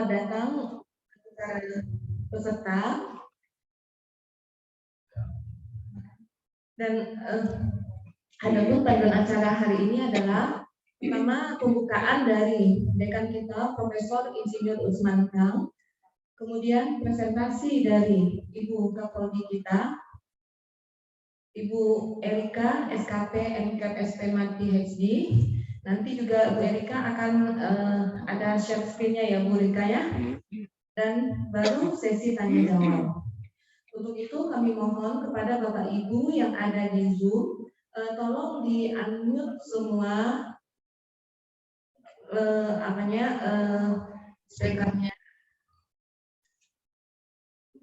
datang para peserta dan adapun panduan acara hari ini adalah pertama pembukaan dari dekan kita Profesor Insinyur Usman Kang, kemudian presentasi dari Ibu Kapolri kita Ibu Erika SKP MKP SP PhD. Nanti juga Bu Erika akan ada share screen-nya ya Bu Erika ya. Dan baru sesi tanya jawab. Untuk itu kami mohon kepada Bapak Ibu yang ada di Zoom, tolong di-unmute semua speakernya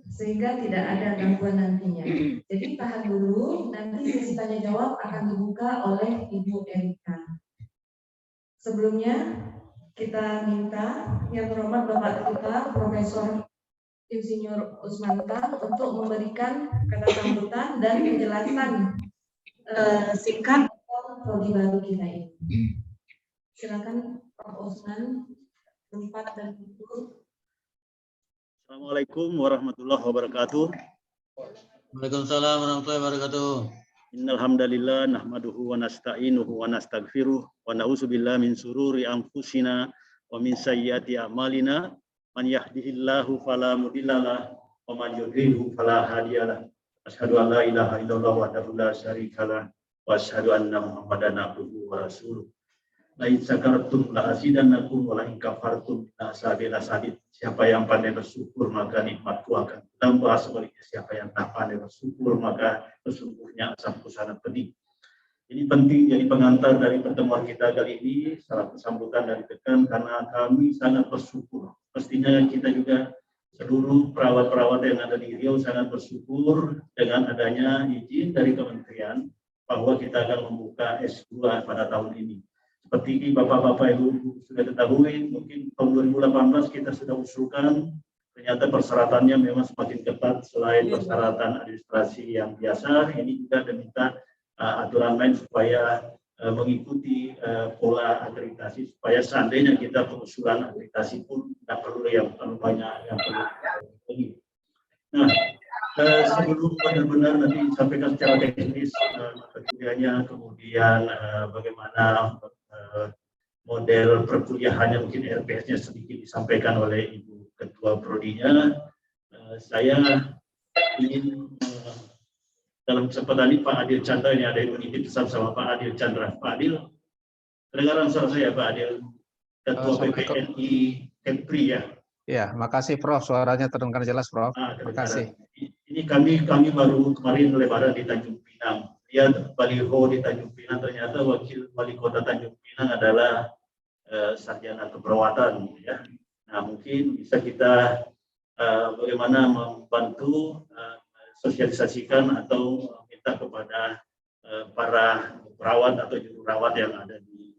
sehingga tidak ada gangguan nantinya. Jadi tahan dulu, nanti sesi tanya jawab akan dibuka oleh Ibu Erika. Sebelumnya kita minta yang terhormat Bapak kita Profesor Insinyur Usman Kang untuk memberikan kata sambutan dan penjelasan singkat prodi baru kita ini. Silakan Prof. Usman, tempat dan buku. Assalamualaikum warahmatullahi wabarakatuh. Waalaikumsalam warahmatullahi wabarakatuh. Innal hamdalillah nahmaduhu wa nasta'inuhu wa nastaghfiruh wa na'udzubillahi min sururi anfusina wa min sayyiati a'malina. Man yahdihillahu fala mudhillalah wa man yudhlilhu fala hadiyalah. Asyhadu an la ilaha illallah wahdahu la syarikalah wa asyhadu anna Muhammadan abduhu wa rasuluh. La in syakartum la azidannakum wa la in kafartum la azabil. Siapa yang pandai bersyukur maka nikmatku akan tambah, sebaliknya siapa yang tak pandai bersyukur maka sesungguhnya azabku sangat pedih. Ini penting jadi pengantar dari pertemuan kita kali ini, salah sambutan dari dekan karena kami sangat bersyukur. Pastinya kita juga seluruh perawat-perawat yang ada di Riau sangat bersyukur dengan adanya izin dari kementerian bahwa kita akan membuka S2 pada tahun ini. Seperti Bapak-Bapak Ibu sudah ketahui, mungkin tahun 2018 kita sudah usulkan, ternyata persyaratannya memang semakin ketat selain persyaratan administrasi yang biasa, ini juga diminta aturan lain supaya mengikuti pola akreditasi, supaya seandainya kita pengusulan akreditasi pun tidak perlu yang terlalu banyak yang perlu. Nah, sebelum benar-benar nanti disampaikan secara teknis mata kuliahnya, kemudian bagaimana model perkuliahannya, mungkin RPS-nya sedikit disampaikan oleh Ibu Ketua Prodinya. Saya ingin dalam kesempatan ini Pak Adil Chandra, ini ada yang menitip pesan sama Pak Adil Chandra. Pak Adil, kedengaran suara saya Pak Adil, Ketua PPNI Kepri ya. Ya, makasih Prof. Suaranya terdengar jelas Prof. Makasih. Ini kami baru kemarin lebaran di Tanjung Pinang. Lihat baliho di Tanjung Pinang, ternyata wakil wali kota Tanjung Pinang adalah sarjana keperawatan. Ya. Nah, mungkin bisa kita bagaimana membantu sosialisasikan atau minta kepada para perawat atau juru rawat yang ada di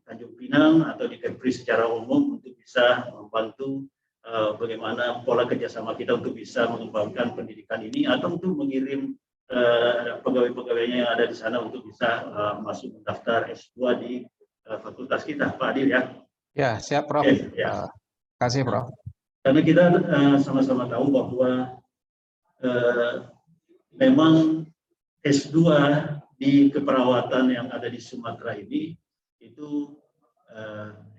Tanjung Pinang atau di Kepri secara umum untuk bisa membantu bagaimana pola kerjasama kita untuk bisa mengembangkan pendidikan ini atau untuk mengirim pegawai-pegawainya yang ada di sana untuk bisa masuk mendaftar S2 di fakultas kita, Pak Adil ya. Ya, siap Prof. Okay, ya. Terima kasih Prof. Karena kita sama-sama tahu bahwa memang S2 di keperawatan yang ada di Sumatera ini itu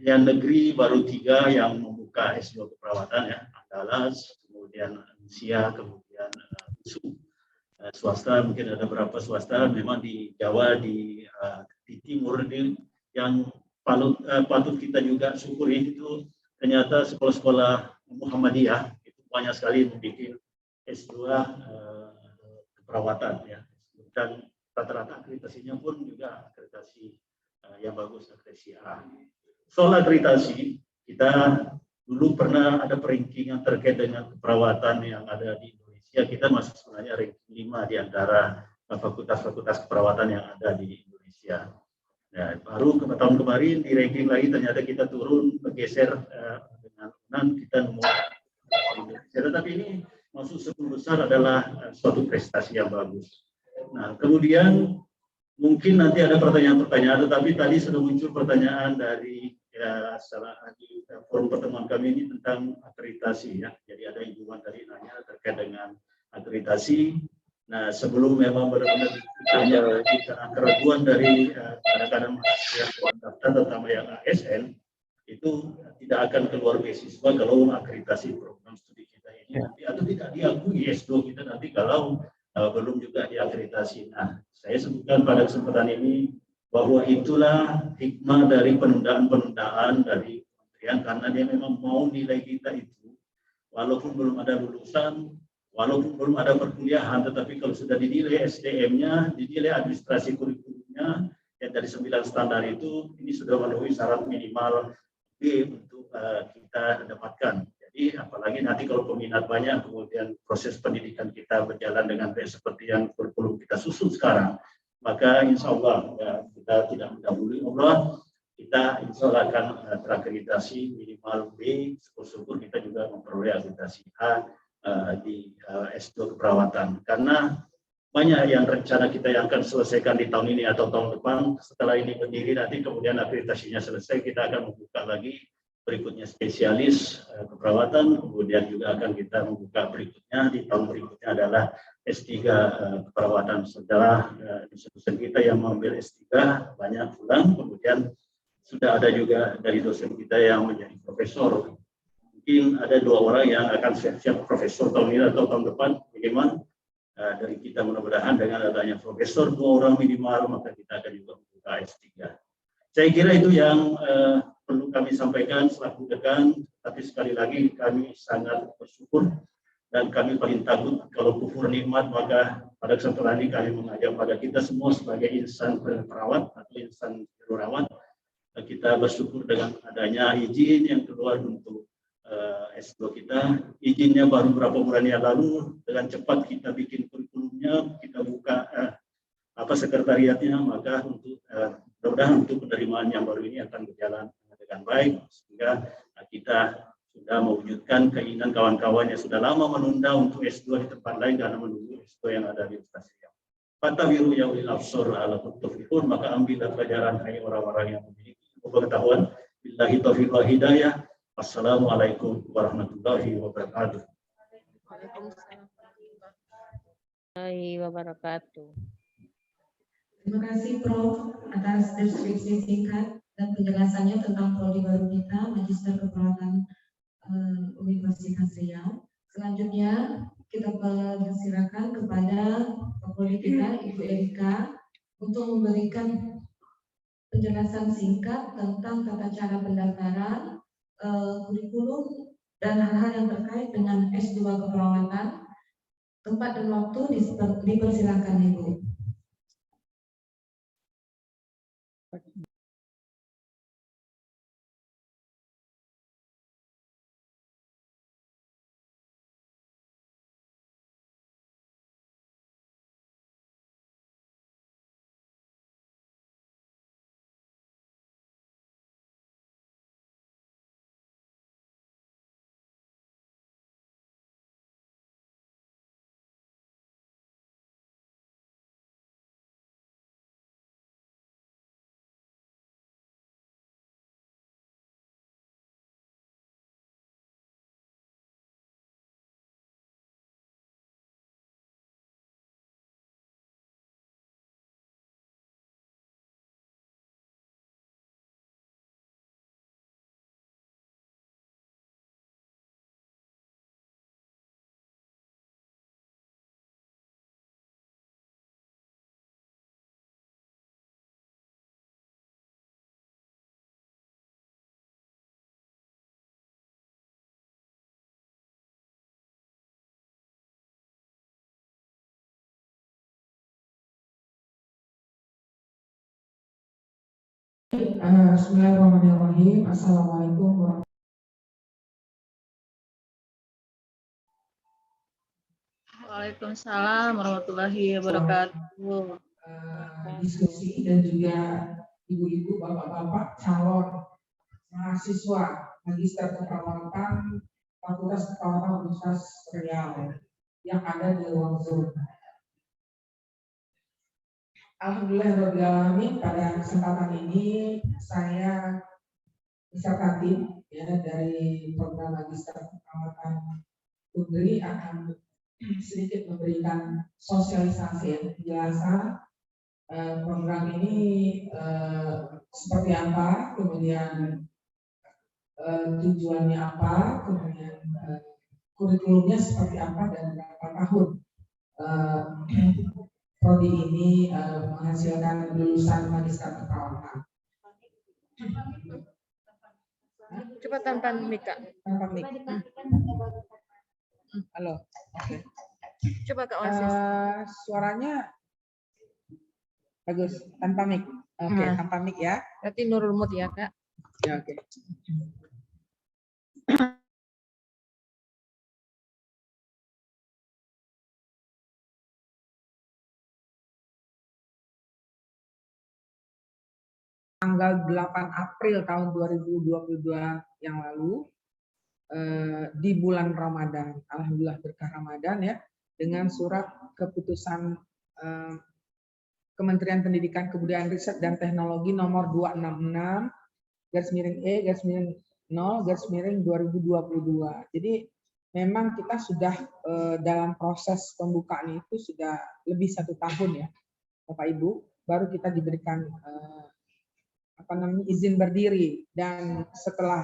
yang negeri baru 3 yang membuka S2 keperawatan ya, Andalas, kemudian Indonesia, kemudian USU. Swasta mungkin ada beberapa swasta, memang di Jawa di timur ini yang patut kita juga syukuri itu ternyata sekolah-sekolah Muhammadiyah itu banyak sekali membuat S2 keperawatan ya, dan rata-rata akreditasinya pun juga akreditasi yang bagus, akreditasi A. Soal akreditasi, kita dulu pernah ada perankingan terkait dengan keperawatan yang ada di Indonesia. Kita masuk sebenarnya ranking 5 di antara fakultas-fakultas keperawatan yang ada di Indonesia. Nah, baru ke tahun kemarin di ranking lagi ternyata kita turun, bergeser dengan UNAN, kita nomor Indonesia. Tetapi ini masuk 10 besar adalah suatu prestasi yang bagus. Nah, kemudian mungkin nanti ada pertanyaan-pertanyaan, tetapi tadi sudah muncul pertanyaan dari salah forum pertemuan kami ini tentang akreditasi ya. Jadi ada hubungan tadi nanya terkait dengan akreditasi. Nah, sebelum memang benar-benar ditanya lagi karena keraguan dari kadang-kadang mahasiswa yang terdaftar, terutama yang ASN, itu tidak akan keluar beasiswa kalau akreditasi program studi kita ini nanti atau tidak diakui S2 kita nanti kalau belum juga diakreditasi. Nah, saya sebutkan pada kesempatan ini bahwa itulah hikmah dari penundaan-penundaan dari kementerian, karena dia memang mau nilai kita itu walaupun belum ada lulusan, walaupun belum ada perkuliahan, tetapi kalau sudah dinilai SDM-nya, dinilai administrasi kurikulumnya, yang dari 9 standar itu, ini sudah memenuhi syarat minimal B untuk kita dapatkan. Jadi apalagi nanti kalau peminat banyak, kemudian proses pendidikan kita berjalan dengan baik seperti yang kurikulum kita susun sekarang, maka insya Allah ya, kita tidak mendahului Allah, kita insya Allah akan terakreditasi minimal B, syukur-syukur kita juga memperoleh akreditasi A di S2 keperawatan. Karena banyak yang rencana kita yang akan selesaikan di tahun ini atau tahun depan. Setelah ini berdiri nanti kemudian akreditasinya selesai, kita akan membuka lagi berikutnya spesialis keperawatan, kemudian juga akan kita membuka berikutnya di tahun berikutnya adalah S3 keperawatan. Setelah dosen kita yang mengambil S3 banyak pulang, kemudian sudah ada juga dari dosen kita yang menjadi profesor. Mungkin ada 2 orang yang akan siap-siap profesor tahun ini atau tahun depan minimal. Dari kita mudah-mudahan dengan adanya profesor 2 orang minimal, maka kita akan juga membuka S3. Saya kira itu yang perlu kami sampaikan selaku dekan, tapi sekali lagi kami sangat bersyukur dan kami paling takut kalau kufur nikmat, maka pada kesempatan ini kami mengajak pada kita semua sebagai insan perawat atau insan perawat, kita bersyukur dengan adanya izin yang keluar untuk S2 kita. Izinnya baru beberapa bulan yang lalu, dengan cepat kita bikin kurikulumnya, kita buka sekretariatnya, maka untuk mudah-mudahan untuk penerimaan yang baru ini akan berjalan dengan baik, sehingga kita sudah mewujudkan keinginan kawan-kawan yang sudah lama menunda untuk S2 di tempat lain karena menunggu S2 yang ada di Universitas Riau. Fatabiru ya ulil absar ala tuflihun, maka ambillah pelajaran hai orang-orang yang memiliki pengetahuan. Billahi taufiq wal hidayah. Assalamualaikum warahmatullahi wabarakatuh. Waalaikumsalam warahmatullahi wabarakatuh. Terima kasih Prof atas deskripsi singkat dan penjelasannya tentang prodi baru kita, Magister Keperawatan Universitas Riau. Selanjutnya kita persilakan kepada prodi kita, Ibu Erika, untuk memberikan penjelasan singkat tentang tata cara pendaftaran, kurikulum, dan hal-hal yang terkait dengan S2 keperawatan. Tempat dan waktu dipersilakan Ibu. Bismillahirrahmanirrahim. Assalamualaikum warahmatullahi wabarakatuh. Waalaikumsalam warahmatullahi wabarakatuh. Diskusi dan juga ibu-ibu, bapak-bapak calon mahasiswa Magister Keperawatan Fakultas Keperawatan Universitas Riau yang ada di ruang Zoom. Alhamdulillahirrahmanirrahim, pada kesempatan ini saya beserta tim ya dari program Magister Keperawatan UNRI akan sedikit memberikan sosialisasi penjelasan program ini seperti apa, kemudian tujuannya apa, kemudian kurikulumnya seperti apa, dan berapa tahun prodi ini menghasilkan lulusan magister keperawatan. Coba tanpa mic, Kak. Tanpa mic. Halo. Oke. Coba Kak Wasis. Suaranya bagus, tanpa mic. Oke, tanpa mic ya. Berarti Nurul Mut ya, Kak. Ya, oke. Tanggal 8 April tahun 2022 yang lalu, di bulan Ramadan, alhamdulillah berkah Ramadan ya, dengan surat keputusan Kementerian Pendidikan Kebudayaan Riset dan Teknologi nomor 266 /E/0/2022. Jadi memang kita sudah dalam proses pembukaan itu sudah lebih 1 tahun ya, Bapak Ibu, baru kita diberikan izin berdiri, dan setelah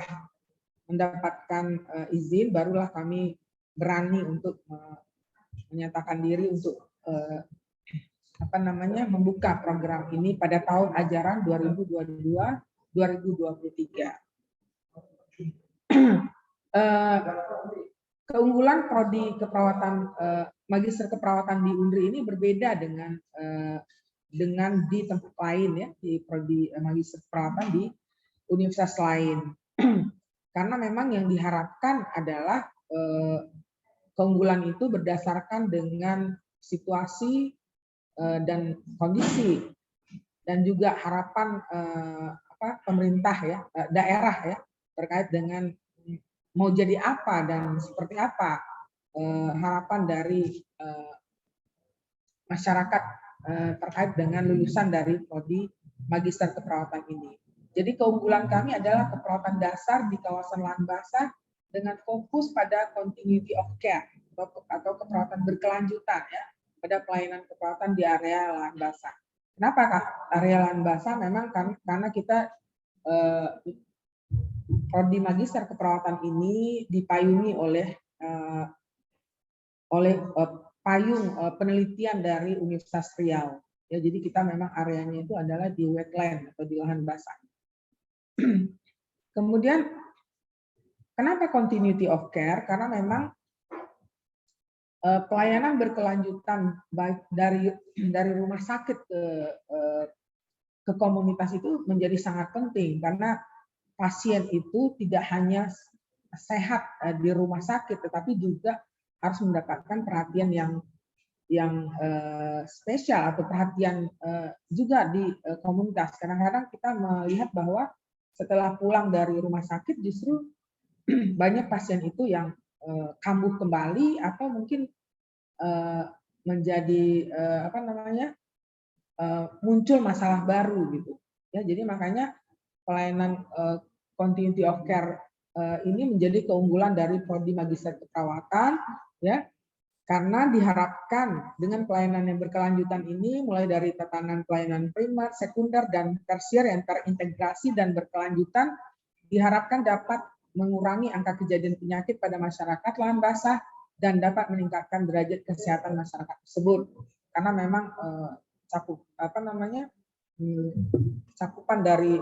mendapatkan izin barulah kami berani untuk menyatakan diri untuk membuka program ini pada tahun ajaran 2022-2023. Keunggulan prodi keperawatan magister keperawatan di UNRI ini berbeda dengan di tempat lain ya, di prodi magister keperawatan di universitas lain. Karena memang yang diharapkan adalah keunggulan itu berdasarkan dengan situasi dan kondisi, dan juga harapan pemerintah ya, daerah ya, terkait dengan mau jadi apa dan seperti apa harapan dari masyarakat terkait dengan lulusan dari prodi magister keperawatan ini. Jadi keunggulan kami adalah keperawatan dasar di kawasan lahan basah dengan fokus pada continuity of care atau keperawatan berkelanjutan ya, pada pelayanan keperawatan di area lahan basah. Kenapa Kak area lahan basah? Memang karena kita prodi magister keperawatan ini dipayungi oleh payung penelitian dari Universitas Riau. Ya, jadi kita memang areanya itu adalah di wetland atau di lahan basah. Kemudian kenapa continuity of care? Karena memang pelayanan berkelanjutan baik dari rumah sakit ke komunitas itu menjadi sangat penting, karena pasien itu tidak hanya sehat di rumah sakit, tetapi juga harus mendapatkan perhatian yang spesial atau perhatian juga di komunitas. Kadang-kadang kita melihat bahwa setelah pulang dari rumah sakit justru banyak pasien itu yang kambuh kembali atau mungkin menjadi muncul masalah baru gitu. Ya, jadi makanya pelayanan continuity of care ini menjadi keunggulan dari prodi magister keperawatan ya. Karena diharapkan dengan pelayanan yang berkelanjutan ini mulai dari tatanan pelayanan primer, sekunder, dan tersier yang terintegrasi dan berkelanjutan diharapkan dapat mengurangi angka kejadian penyakit pada masyarakat lahan basah dan dapat meningkatkan derajat kesehatan masyarakat tersebut. Karena memang cakupan dari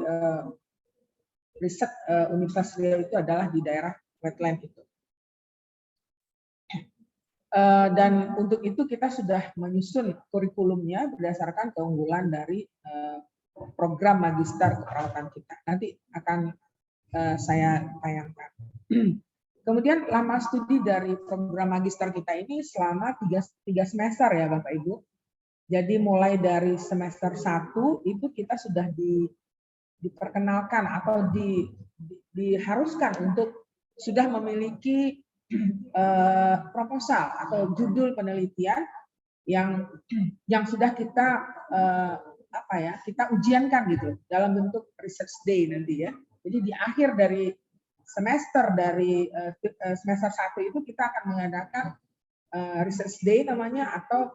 riset Universitas Riau itu adalah di daerah wetland itu. Dan untuk itu kita sudah menyusun kurikulumnya berdasarkan keunggulan dari program magister keperawatan kita. Nanti akan saya tayangkan. Kemudian lama studi dari program magister kita ini selama 3 semester ya Bapak Ibu. Jadi mulai dari semester 1 itu kita sudah diperkenalkan atau diharuskan untuk sudah memiliki proposal atau judul penelitian yang sudah kita kita ujiankan gitu dalam bentuk research day nanti ya. Jadi di akhir dari semester semester 1 itu kita akan mengadakan research day namanya, atau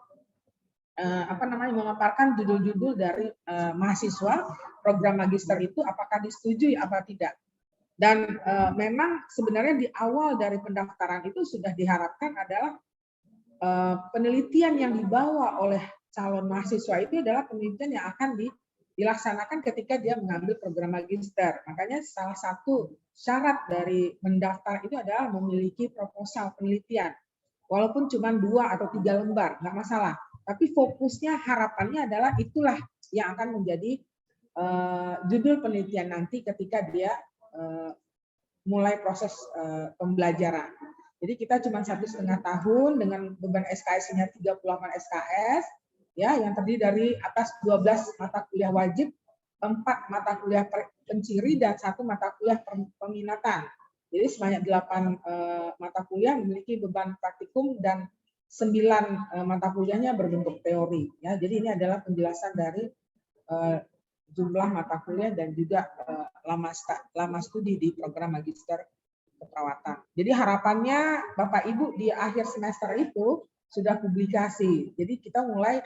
memaparkan judul-judul dari mahasiswa program magister itu apakah disetujui apa tidak. Dan memang sebenarnya di awal dari pendaftaran itu sudah diharapkan adalah penelitian yang dibawa oleh calon mahasiswa itu adalah penelitian yang akan dilaksanakan ketika dia mengambil program magister. Makanya salah satu syarat dari mendaftar itu adalah memiliki proposal penelitian. Walaupun cuma 2 atau 3 lembar, nggak masalah. Tapi fokusnya, harapannya adalah itulah yang akan menjadi judul penelitian nanti ketika dia mulai proses pembelajaran. Jadi kita cuma 1,5 tahun dengan beban SKS-nya 38 SKS, ya, yang terdiri dari atas 12 mata kuliah wajib, 4 mata kuliah penciri, dan 1 mata kuliah peminatan. Jadi sebanyak 8 mata kuliah memiliki beban praktikum dan 9 mata kuliahnya berbentuk teori. Ya, jadi ini adalah penjelasan dari jumlah mata kuliah dan juga lama studi di program magister keperawatan. Jadi harapannya Bapak Ibu di akhir semester itu sudah publikasi. Jadi kita mulai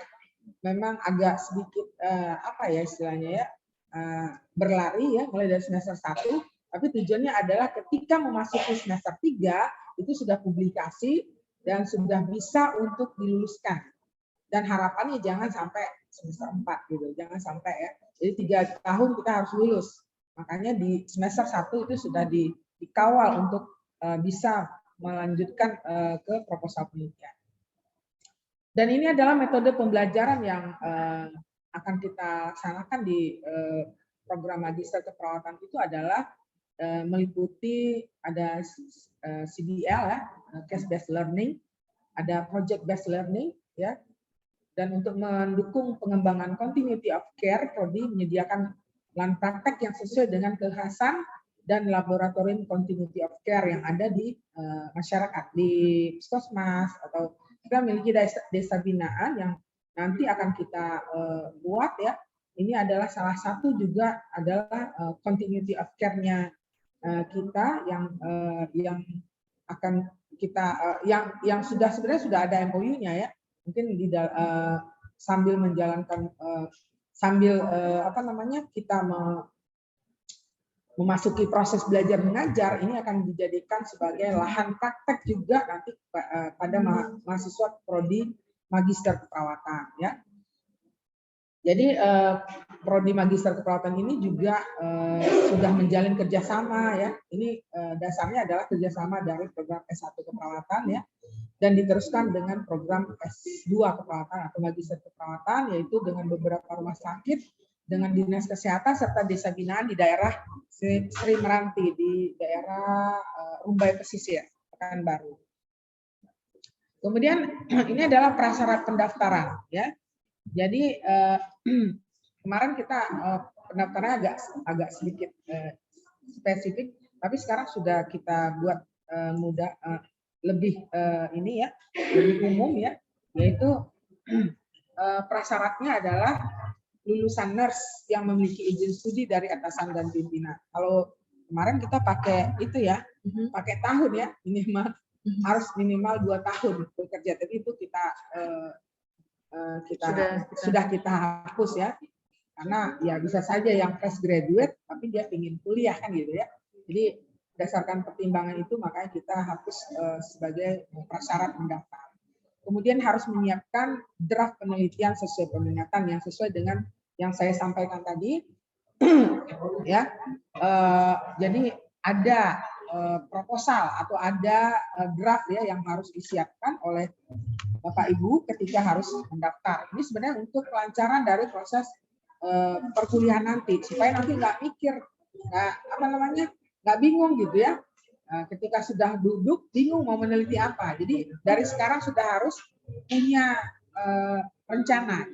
memang agak sedikit istilahnya ya, berlari ya, mulai dari semester 1. Tapi tujuannya adalah ketika memasuki semester 3 itu sudah publikasi dan sudah bisa untuk diluluskan. Dan harapannya jangan sampai semester 4 gitu, jangan sampai ya. Jadi 3 tahun kita harus lulus. Makanya di semester 1 itu sudah dikawal untuk bisa melanjutkan ke proposal penelitian. Dan ini adalah metode pembelajaran yang akan kita laksanakan di program magister keperawatan itu adalah meliputi ada CBL ya, case based learning, ada project based learning ya. Dan untuk mendukung pengembangan continuity of care, Prodi menyediakan plan praktek yang sesuai dengan kekhasan dan laboratorium continuity of care yang ada di masyarakat, di puskesmas, atau kita memiliki desa binaan yang nanti akan kita buat ya. Ini adalah salah satu juga adalah continuity of care-nya kita yang akan kita yang sebenarnya sudah ada MOU-nya ya. Mungkin sambil menjalankan kita memasuki proses belajar mengajar, ini akan dijadikan sebagai lahan praktek juga nanti pada mahasiswa prodi magister keperawatan ya. Jadi prodi magister keperawatan ini juga sudah menjalin kerjasama ya. Ini dasarnya adalah kerjasama dari program S1 keperawatan ya, dan diteruskan dengan program S2 keperawatan atau magister keperawatan, yaitu dengan beberapa rumah sakit, dengan dinas kesehatan serta desa binaan di daerah Sri Meranti, di daerah Rumbai Pesisir, Pekanbaru. Kemudian ini adalah prasyarat pendaftaran ya. Jadi kemarin kita pendaftarannya agak sedikit spesifik, tapi sekarang sudah kita buat mudah, lebih ini ya, lebih umum ya, yaitu prasyaratnya adalah lulusan nurse yang memiliki izin studi dari atasan dan pimpinan. Kalau kemarin kita pakai itu ya, pakai tahun ya, minimal harus minimal 2 tahun bekerja. Tapi itu sudah kita hapus ya, karena ya bisa saja yang fresh graduate tapi dia ingin kuliah kan gitu ya. Jadi berdasarkan pertimbangan itu makanya kita hapus sebagai prasyarat mendaftar. Kemudian harus menyiapkan draft penelitian sesuai peminatan yang sesuai dengan yang saya sampaikan tadi ya. Jadi ada proposal atau ada draft ya yang harus disiapkan oleh Bapak Ibu ketika harus mendaftar. Ini sebenarnya untuk kelancaran dari proses perkuliahan nanti, supaya nanti nggak mikir, nggak bingung gitu ya. Ketika sudah duduk bingung mau meneliti apa. Jadi dari sekarang sudah harus punya rencana.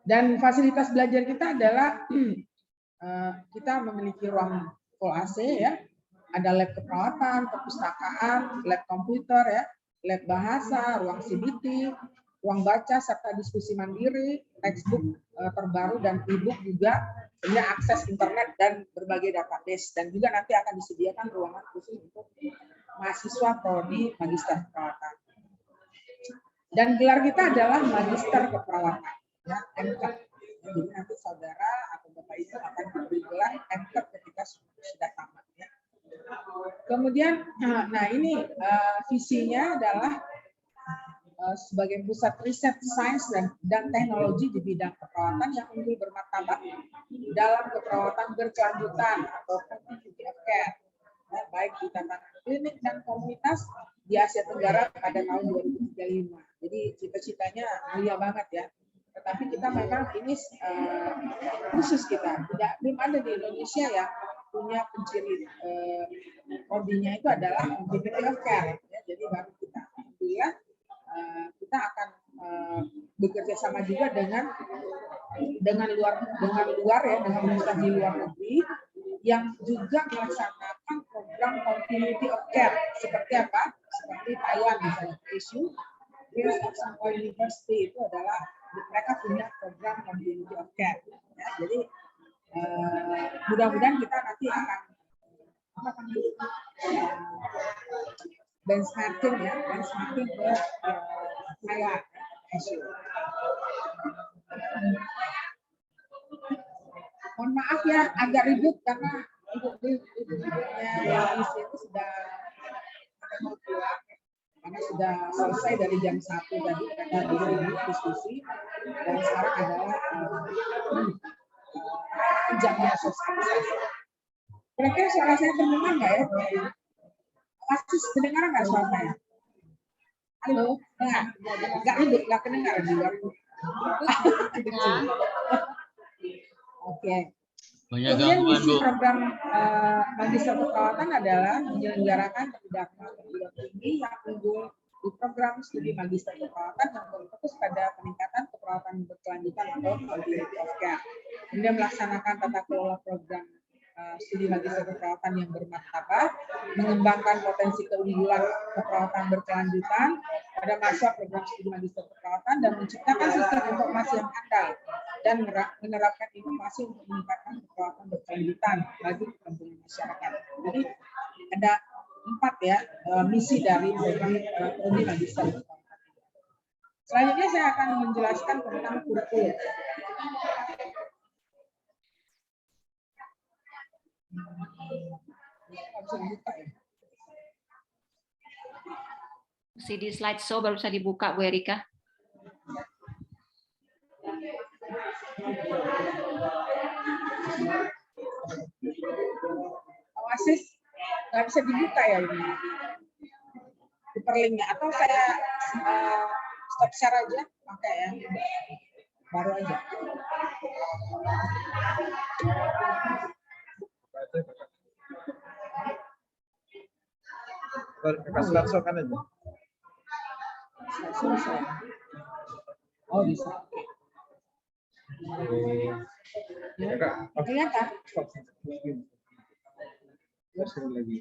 Dan fasilitas belajar kita adalah kita memiliki ruang full AC ya, ada lab keperawatan, perpustakaan, lab komputer ya, lab bahasa, ruang CBT, ruang baca serta diskusi mandiri, textbook terbaru dan e-book juga, punya akses internet dan berbagai database, dan juga nanti akan disediakan ruangan khusus untuk mahasiswa prodi Magister Keperawatan. Dan gelar kita adalah Magister Keperawatan, ya, MKEP. Jadi nanti saudara atau bapak ibu akan diberi gelar MKEP ketika sudah tamat. Ya. Kemudian, nah ini visinya adalah sebagai pusat riset sains dan teknologi di bidang keperawatan yang unggul bermartabat dalam keperawatan berkelanjutan atau continuity of care, ya, baik di tatanan klinik dan komunitas di Asia Tenggara pada tahun 2035. Jadi cita-citanya mulia banget ya. Tetapi kita memang ini khusus kita, belum ada di Indonesia yang punya penciri prodinya itu adalah continuity of care. Ya. Jadi baru kita, alhamdulillah, kita akan bekerja sama juga dengan luar ya, dengan universitas di luar negeri yang juga melaksanakan program continuity of care seperti apa? Seperti Taiwan misalnya, ISU, Wales of Shanghai University itu adalah mereka punya program continuity of care. Ya, jadi mudah-mudahan kita nanti akan benchmarking ya, benchmarking ke Thailand. Mohon maaf ya, agak ribut karena ibu-ibunya di sini sudah mau pulang karena sudah selesai dari jam 1 tadi kita dulu diskusi, dan sekarang adalah jamnya sosialisasi. Kira-kira suara saya terdengar nggak ya? Pasti kedengaran nggak suara saya? Halo, nggak ribut, nggak kedengaran di luar. Oke. Kemudian misi program Magister Keperawatan adalah menyelenggarakan pendidikan perguruan tinggi yang unggul di program studi Magister Keperawatan yang berfokus pada peningkatan keperawatan berkelanjutan atau continuity of care. Kemudian melaksanakan tata kelola program studi Magister Keperawatan yang bermartabat, mengembangkan potensi keunggulan keperawatan berkelanjutan pada masa program studi Magister Keperawatan, dan menciptakan sistem informasi yang andal dan menerapkan inovasi untuk meningkatkan keperawatan berkelanjutan bagi kepentingan masyarakat. Jadi ada 4 ya misi dari program studi Magister Keperawatan. Selanjutnya saya akan menjelaskan tentang kurikulum. Masih di slideshow baru bisa dibuka, Bu Erika. Oasis nggak bisa dibuka ya ini. Hiperlinknya, atau saya stop share aja, pakai ya. Baru aja. Langsung kan aja. Oh bisa. Ya, kelihatan. Lagi.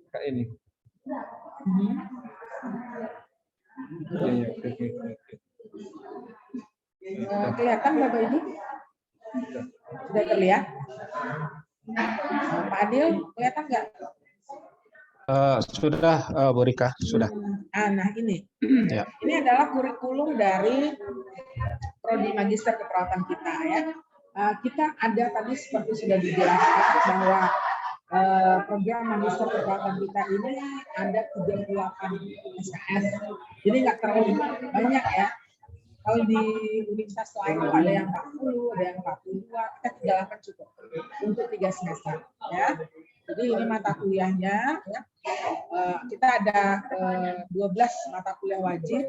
Kayak ini. Kelihatan Bapak Ibu? Sudah terlihat? Pak Adil, kelihatan nggak? Sudah, Bu Rika, sudah. Nah ini. Ya. Ini adalah kurikulum dari Prodi Magister Keperawatan kita ya. Kita ada tadi seperti sudah dijelaskan bahwa program Magister Keperawatan kita ini ada 38 SKS. Jadi nggak terlalu banyak ya. Kalau di universitas lain itu ada yang 40, ada yang 42, kita 38 cukup untuk 3 semester ya. Jadi ini mata kuliahnya ya. Kita ada 12 mata kuliah wajib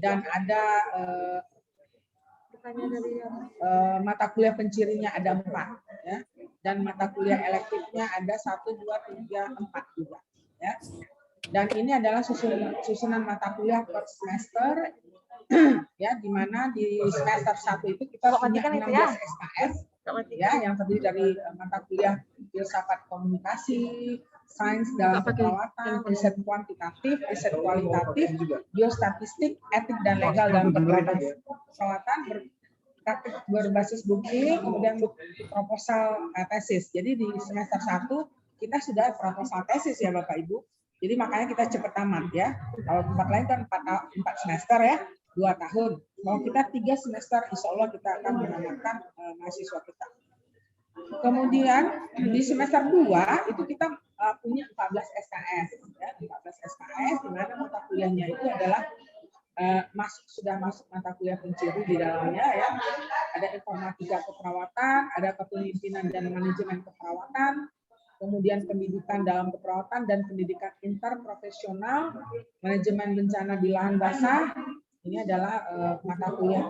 dan ada mata kuliah pencirinya ada 4 ya. Dan mata kuliah elektifnya ada 1, 2, 3, 4 juga ya. Dan ini adalah susunan mata kuliah per semester ya, di mana di semester 1 itu kita punya 16 SKS ya, yang terdiri dari mata kuliah filsafat komunikasi, sains dalam keperawatan, riset kuantitatif, riset kualitatif, biostatistik, etik dan legal dalam keperawatan, praktik berbasis bukti, kemudian proposal tesis. Jadi di semester 1 kita sudah proposal tesis ya Bapak Ibu. Jadi makanya kita cepat tamat ya. Kalau tempat lain kan 4 semester ya, 2 tahun. Kalau kita 3 semester, insya Allah kita akan menamatkan mahasiswa kita. Kemudian di semester 2 itu kita punya 14 SKS, ya, 14 SKS di mana mata kuliahnya itu adalah sudah masuk mata kuliah penciri di dalamnya ya. Ada informatika keperawatan, ada kepemimpinan dan manajemen keperawatan, kemudian pendidikan dalam keperawatan dan pendidikan interprofesional, manajemen bencana di lahan basah. Ini adalah mata kuliah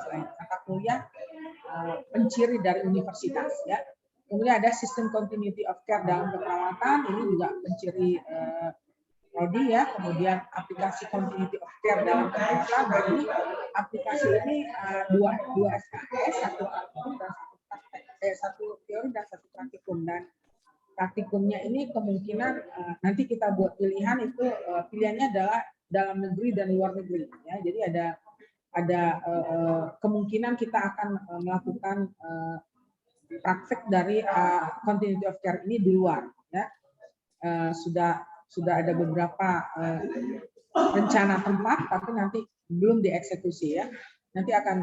mata kuliah penciri dari universitas ya. Kemudian ada sistem continuity of care dalam keperawatan, ini juga penciri prodi ya. Kemudian aplikasi continuity of care dalam keperawatan. Nah, ini aplikasi ini dua SKS, satu teori dan satu praktikum. Dan praktikumnya ini kemungkinan nanti kita buat pilihan itu pilihannya adalah dalam negeri dan luar negeri ya. Jadi ada kemungkinan kita akan melakukan praktek dari continuity of care ini di luar ya. Sudah ada beberapa rencana tempat tapi nanti belum dieksekusi ya. Nanti akan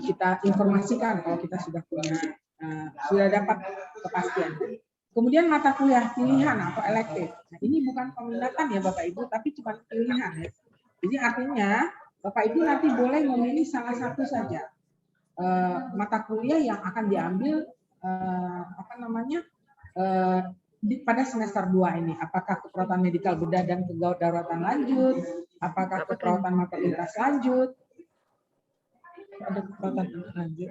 kita informasikan kalau kita sudah dapat kepastian. Kemudian mata kuliah pilihan atau elektif. Nah, ini bukan peminatan ya Bapak Ibu, tapi cuma pilihan ya. Jadi artinya Bapak Ibu nanti boleh memilih salah satu saja mata kuliah yang akan diambil pada semester 2 ini. Apakah keperawatan medikal bedah dan kedaruratan lanjut, apakah keperawatan maternitas lanjut, ada keperawatan lanjut.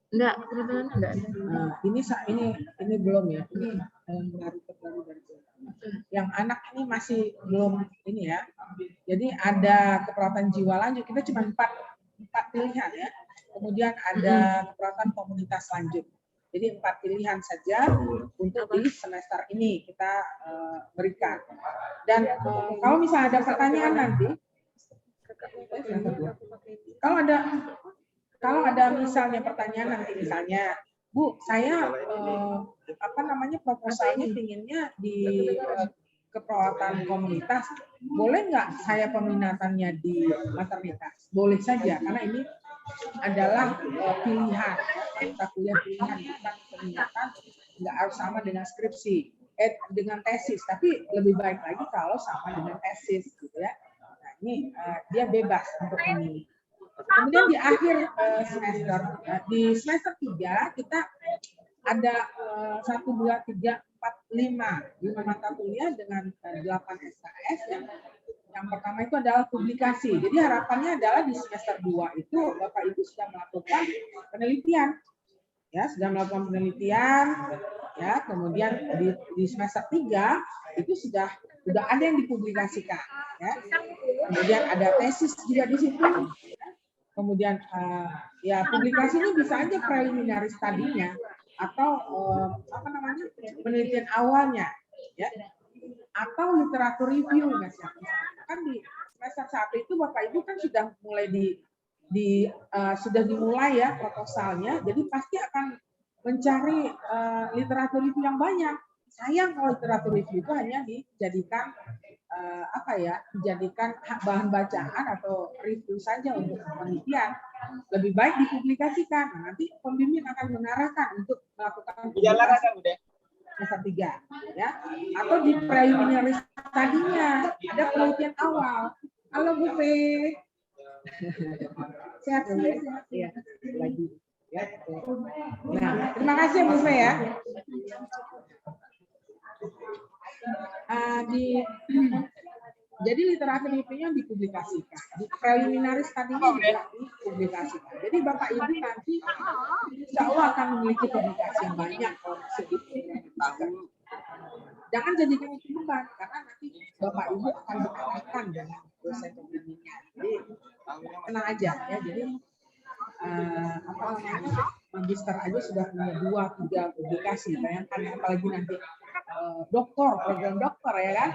Enggak, kebetulan enggak ada. Nah, ini belum ya. Ini yang baru dari yang anak ini masih belum ini ya. Jadi ada keperawatan jiwa lanjut, kita cuma 4 pilihan ya. Kemudian ada keperawatan komunitas lanjut. Jadi 4 pilihan saja untuk di semester ini kita berikan. Dan kalau misalnya ada pertanyaan nanti, kalau ada misalnya pertanyaan nanti misalnya, Bu, saya proposalnya pinginnya di keperawatan komunitas, boleh nggak saya peminatannya di maternitas? Boleh saja, karena ini adalah pilihan, mata kuliah pilihan, bukan peminatan, nggak harus sama dengan skripsi, dengan tesis, tapi lebih baik lagi kalau sama dengan tesis, gitu ya. Nah, ini dia bebas untuk memilih. Kemudian di akhir semester, di semester 3 kita ada 1, 2, 3, 4, 5 mata kuliah dengan 8 SKS. Yang pertama itu adalah publikasi. Jadi harapannya adalah di semester 2 itu Bapak Ibu sudah melakukan penelitian. Ya, sudah melakukan penelitian. Ya, kemudian di semester 3 itu sudah ada yang dipublikasikan. Ya. Kemudian ada tesis juga di situ. Kemudian ya publikasi ini bisa aja preliminary study-nya atau penelitian awalnya ya, atau literatur review kan di semester 1 itu Bapak Ibu kan sudah mulai sudah dimulai ya proposalnya, jadi pasti akan mencari literatur review yang banyak. Sayang kalau literatur review itu hanya dijadikan dijadikan bahan bacaan atau review saja untuk penelitian. Lebih baik dipublikasikan. Nah, nanti pembimbing akan mengarahkan untuk melakukan publikasi semester 3 ya. Atau di preliminary study-nya ada penelitian awal. Halo Bu P. Sehat ya. Lagi ya. Nah, terima kasih Bu P ya. Jadi literatur review-nya dipublikasikan, di preliminary study-nya juga dipublikasikan. Jadi Bapak Ibu nanti insya Allah akan memiliki publikasi yang banyak kalau masuk di publikasikan. Jangan jadikan itu beban, karena nanti Bapak Ibu akan diarahkan dengan dosen pembimbingnya. Jadi tenang aja ya. Jadi apa namanya, magister aja sudah punya 2-3 publikasi. Bayangkan apalagi nanti doktor, program dokter ya kan.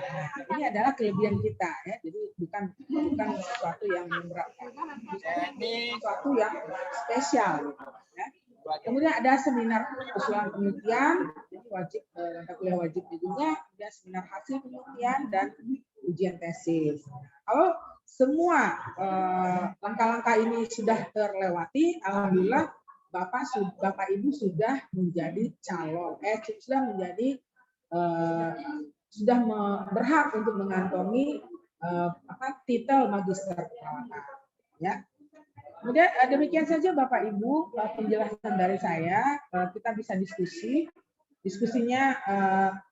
Ini adalah kelebihan kita ya. Jadi bukan sesuatu yang memberatkan, sesuatu yang spesial ya. Kemudian ada seminar usulan penelitian, jadi wajib mata kuliah wajib juga, ada seminar hasil penelitian dan ujian tesis. Kalau semua langkah-langkah ini sudah terlewati, alhamdulillah Bapak Ibu sudah menjadi calon, sudah menjadi sudah berhak untuk mengantongi titel magister perawatan. Ya. Kemudian demikian saja Bapak Ibu penjelasan dari saya. Kita bisa diskusi. Diskusinya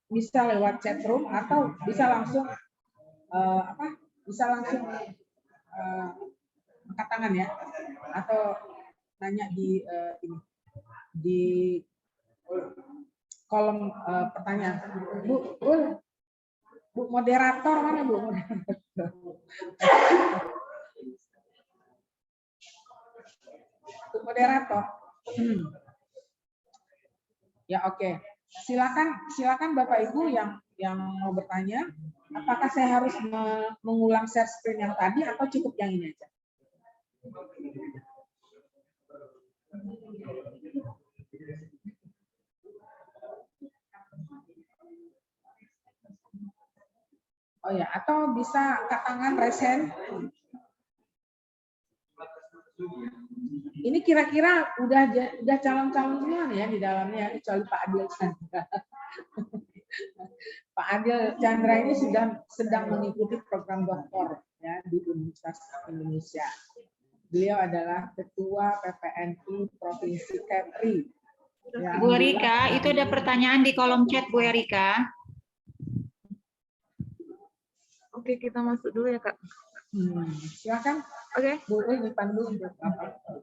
bisa lewat chat room atau bisa langsung angkat tangan ya, atau nanya di kolom pertanyaan. Bu moderator mana Bu? Bu moderator. Ya oke. Silakan Bapak Ibu yang mau bertanya. Apakah saya harus mengulang share screen yang tadi atau cukup yang ini aja? Oh ya, atau bisa angkat tangan raise hand. Ini kira-kira udah calon-calon semua nih ya di dalamnya, kecuali Pak Adil Chandra. Pak Adil Chandra ini sedang mengikuti program doktor ya di Universitas Indonesia. Beliau adalah Ketua PPNI Provinsi Kepri. Ya, Bu Erika, itu ada pertanyaan di kolom chat Bu Erika. Oke, kita masuk dulu ya, Kak. Silakan. Oke. Bu dipandu untuk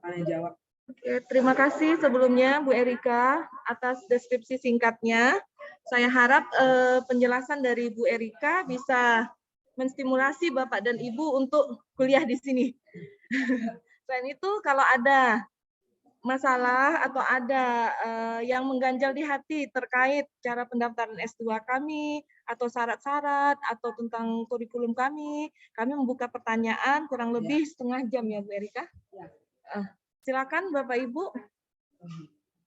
tanya jawab. Oke, terima kasih sebelumnya Bu Erika atas deskripsi singkatnya. Saya harap penjelasan dari Bu Erika bisa menstimulasi Bapak dan Ibu untuk kuliah di sini. Selain itu, kalau ada masalah atau ada yang mengganjal di hati terkait cara pendaftaran S2 kami, atau syarat-syarat, atau tentang kurikulum kami membuka pertanyaan kurang lebih setengah jam ya Bu Erika. Silakan Bapak Ibu,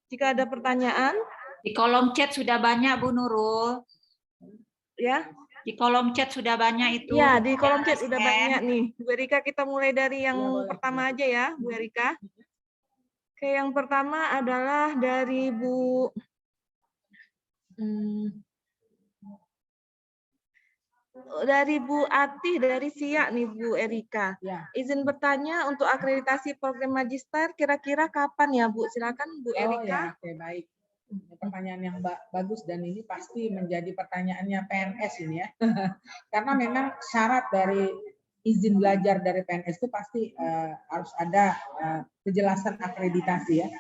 jika ada pertanyaan. Di kolom chat sudah banyak Bu Nurul. Ya. Di kolom chat sudah banyak itu. Ya, di kolom chat sudah banyak nih. Bu Erika, kita mulai dari yang pertama aja ya, Bu Erika. Oke, yang pertama adalah dari Bu Atih dari Siak nih Bu Erika. Ya. Izin bertanya untuk akreditasi program magister kira-kira kapan ya Bu? Silakan Bu Erika. Ya, oke, baik. Pertanyaan yang bagus dan ini pasti menjadi pertanyaannya PNS ini ya. Karena memang syarat dari izin belajar dari PNS itu pasti harus ada kejelasan akreditasi ya.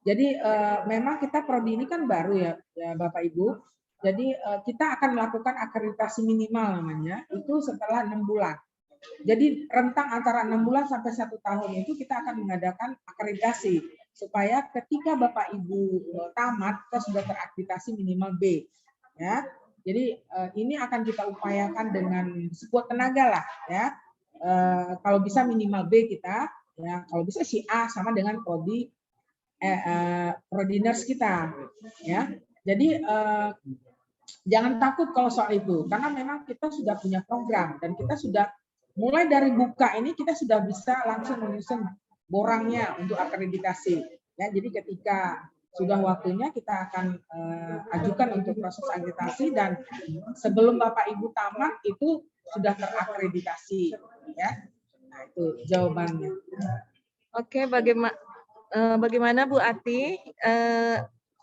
Jadi memang kita prodi ini kan baru ya Bapak Ibu. Jadi kita akan melakukan akreditasi minimal namanya itu setelah 6 bulan. Jadi rentang antara 6 bulan sampai 1 tahun itu kita akan mengadakan akreditasi supaya ketika Bapak Ibu tamat kita sudah terakreditasi minimal B ya. Jadi ini akan kita upayakan dengan sekuat tenaga lah ya. Kalau bisa minimal B kita ya, kalau bisa si A sama dengan prodi nurse kita ya. Jadi jangan takut kalau soal itu karena memang kita sudah punya program dan kita sudah mulai dari buka ini kita sudah bisa langsung menyusun borangnya untuk akreditasi ya. Jadi ketika sudah waktunya kita akan ajukan untuk proses akreditasi dan sebelum Bapak Ibu tamat itu sudah terakreditasi ya. Nah, itu jawabannya. Oke, bagaimana Bu Ati?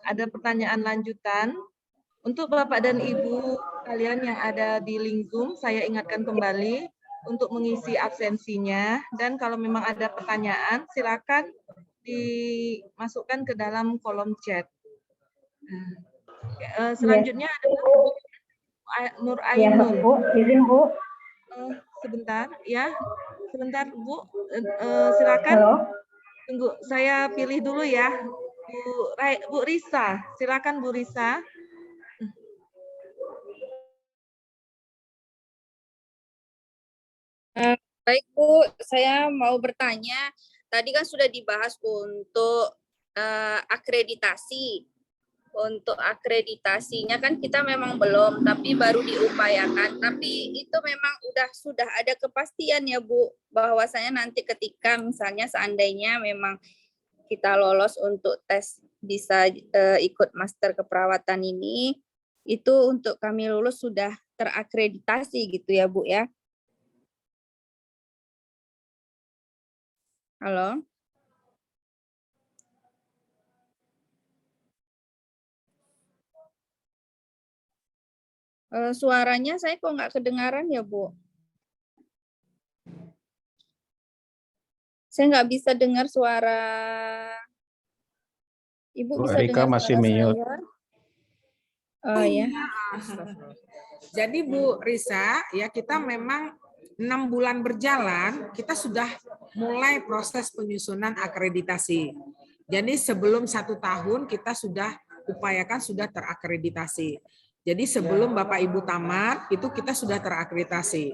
Ada pertanyaan lanjutan. Untuk Bapak dan Ibu kalian yang ada di link Zoom, saya ingatkan kembali untuk mengisi absensinya dan kalau memang ada pertanyaan silakan dimasukkan ke dalam kolom chat. Selanjutnya adalah Nur Ainun. Ya, Bu, izin Bu. Sebentar ya, sebentar Bu, silakan. Halo. Tunggu, saya pilih dulu ya. Bu Risa, silakan Bu Risa. Baik Bu, saya mau bertanya. Tadi kan sudah dibahas untuk akreditasi. Untuk akreditasinya kan kita memang belum, tapi baru diupayakan. Tapi itu memang sudah ada kepastian ya Bu, bahwasanya nanti ketika misalnya seandainya memang kita lolos untuk tes bisa ikut master keperawatan ini, itu untuk kami lulus sudah terakreditasi gitu ya Bu ya. Halo? Suaranya saya kok nggak kedengaran ya, Bu? Saya nggak bisa dengar suara. Ibu Bu bisa Erika dengar masih suara mute. saya? Oh ya. Jadi Bu Risa, ya kita memang 6 bulan berjalan, kita sudah mulai proses penyusunan akreditasi. Jadi sebelum 1 tahun kita sudah upayakan sudah terakreditasi. Jadi sebelum Bapak Ibu tamat itu kita sudah terakreditasi.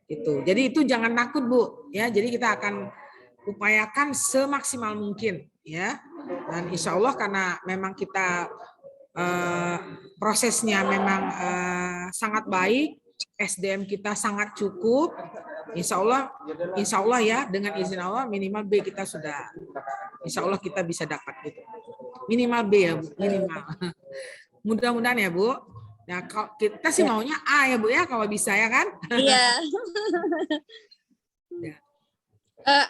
Itu. Jadi itu jangan takut Bu, ya. Jadi kita akan upayakan semaksimal mungkin, ya. Dan insya Allah karena memang kita prosesnya memang sangat baik, SDM kita sangat cukup, insya Allah ya dengan izin Allah minimal B kita sudah, insya Allah kita bisa dapat gitu. Minimal B ya Bu, minimal. Mudah-mudahan ya Bu. Nah, kita sih maunya A ya Bu ya kalau bisa ya kan? Iya.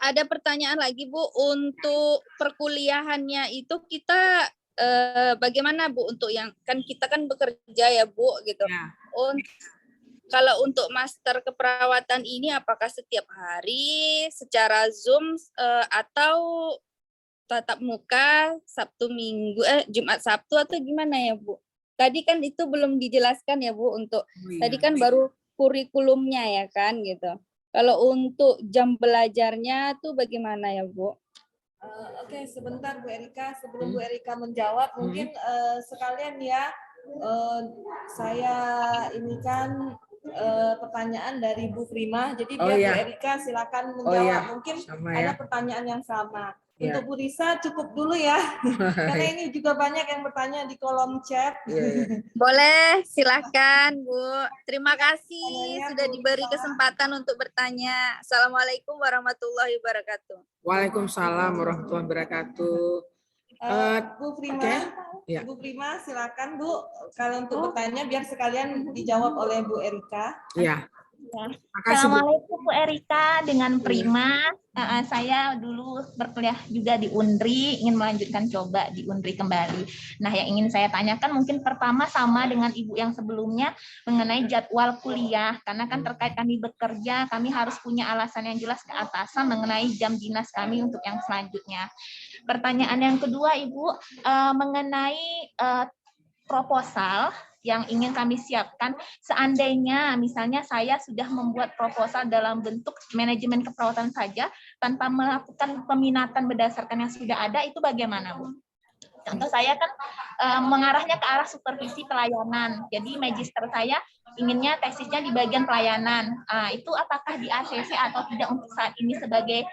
Ada pertanyaan lagi Bu, untuk perkuliahannya itu kita bagaimana Bu untuk yang kan kita kan bekerja ya Bu gitu. Ya. Kalau untuk master keperawatan ini apakah setiap hari secara Zoom atau tatap muka Sabtu Minggu Jumat Sabtu atau gimana ya Bu? Tadi kan itu belum dijelaskan ya Bu untuk tadi kan baru kurikulumnya ya kan gitu. Kalau untuk jam belajarnya tuh bagaimana ya Bu? Oke, sebentar Bu Erika. Sebelum Bu Erika menjawab, mungkin sekalian ya, saya ini kan pertanyaan dari Bu Prima. Jadi biar Bu Erika silakan menjawab. Mungkin ada pertanyaan yang sama. Untuk Bu Risa cukup dulu ya, karena ini juga banyak yang bertanya di kolom chat. Boleh, silakan Bu. Terima kasih sudah diberi kesempatan untuk bertanya. Assalamualaikum warahmatullahi wabarakatuh. Waalaikumsalam warahmatullahi wabarakatuh. Bu Prima, Bu Prima silakan Bu. Kalau untuk bertanya biar sekalian dijawab oleh Bu Erika. Iya. Assalamualaikum Bu Erika, dengan Prima. Saya dulu berkuliah juga di UNRI, ingin melanjutkan coba di UNRI kembali. Nah, yang ingin saya tanyakan mungkin pertama sama dengan Ibu yang sebelumnya mengenai jadwal kuliah. Karena kan terkait kami bekerja, kami harus punya alasan yang jelas ke atasan mengenai jam dinas kami untuk yang selanjutnya. Pertanyaan yang kedua Ibu, mengenai proposal yang ingin kami siapkan, seandainya misalnya saya sudah membuat proposal dalam bentuk manajemen keperawatan saja tanpa melakukan peminatan berdasarkan yang sudah ada, itu bagaimana Bu? Contoh saya kan mengarahnya ke arah supervisi pelayanan, jadi magister saya inginnya tesisnya di bagian pelayanan. Itu apakah di ACC atau tidak untuk saat ini sebagai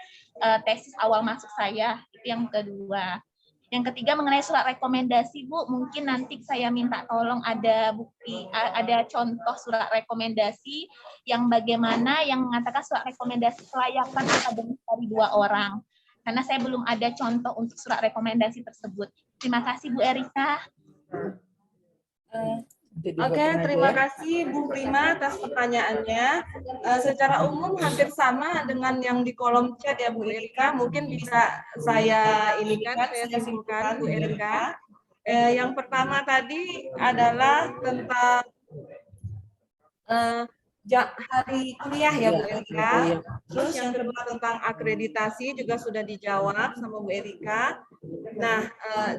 tesis awal masuk saya? Itu yang kedua. Yang ketiga mengenai surat rekomendasi Bu, mungkin nanti saya minta tolong ada bukti, ada contoh surat rekomendasi yang bagaimana yang mengatakan surat rekomendasi kelayakan akademik dari 2 orang. Karena saya belum ada contoh untuk surat rekomendasi tersebut. Terima kasih Bu Erika. Oke, terima kasih Bu Prima atas pertanyaannya. Secara umum hampir sama dengan yang di kolom chat ya Bu Erika. Mungkin bisa saya simpulkan Bu Erika. Yang pertama tadi adalah tentang hari kuliah ya Bu Erika. Terus yang kedua tentang akreditasi juga sudah dijawab sama Bu Erika. Nah,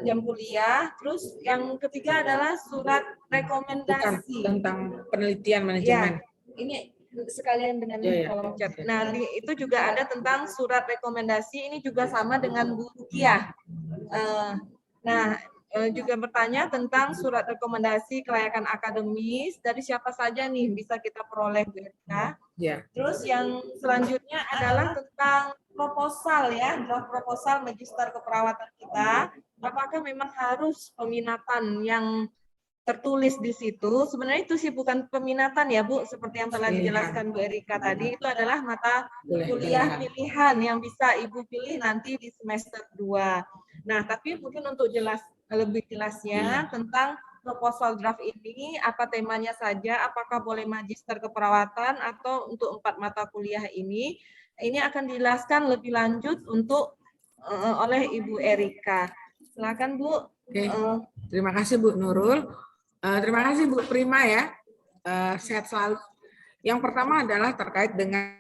jam kuliah. Terus yang ketiga adalah surat rekomendasi tentang penelitian manajemen. Ya, ini sekalian dengan kolom chat. Nah, itu juga ada tentang surat rekomendasi, ini juga sama dengan Bu Rukiah. Juga bertanya tentang surat rekomendasi kelayakan akademis, dari siapa saja nih bisa kita peroleh, Bu Erika. Terus yang selanjutnya adalah tentang proposal ya, draft proposal magister keperawatan kita. Apakah memang harus peminatan yang tertulis di situ? Sebenarnya itu sih bukan peminatan ya Bu, seperti yang telah dijelaskan Bu Erika tadi, itu adalah mata kuliah pilihan yang bisa Ibu pilih nanti di semester 2. Nah, tapi mungkin untuk lebih jelasnya tentang proposal draft ini, apa temanya saja, apakah boleh magister keperawatan atau untuk 4 mata kuliah ini akan dijelaskan lebih lanjut oleh Ibu Erika. Silakan Bu. Terima kasih Bu Nurul. Terima kasih Bu Prima ya. Sehat selalu. Yang pertama adalah terkait dengan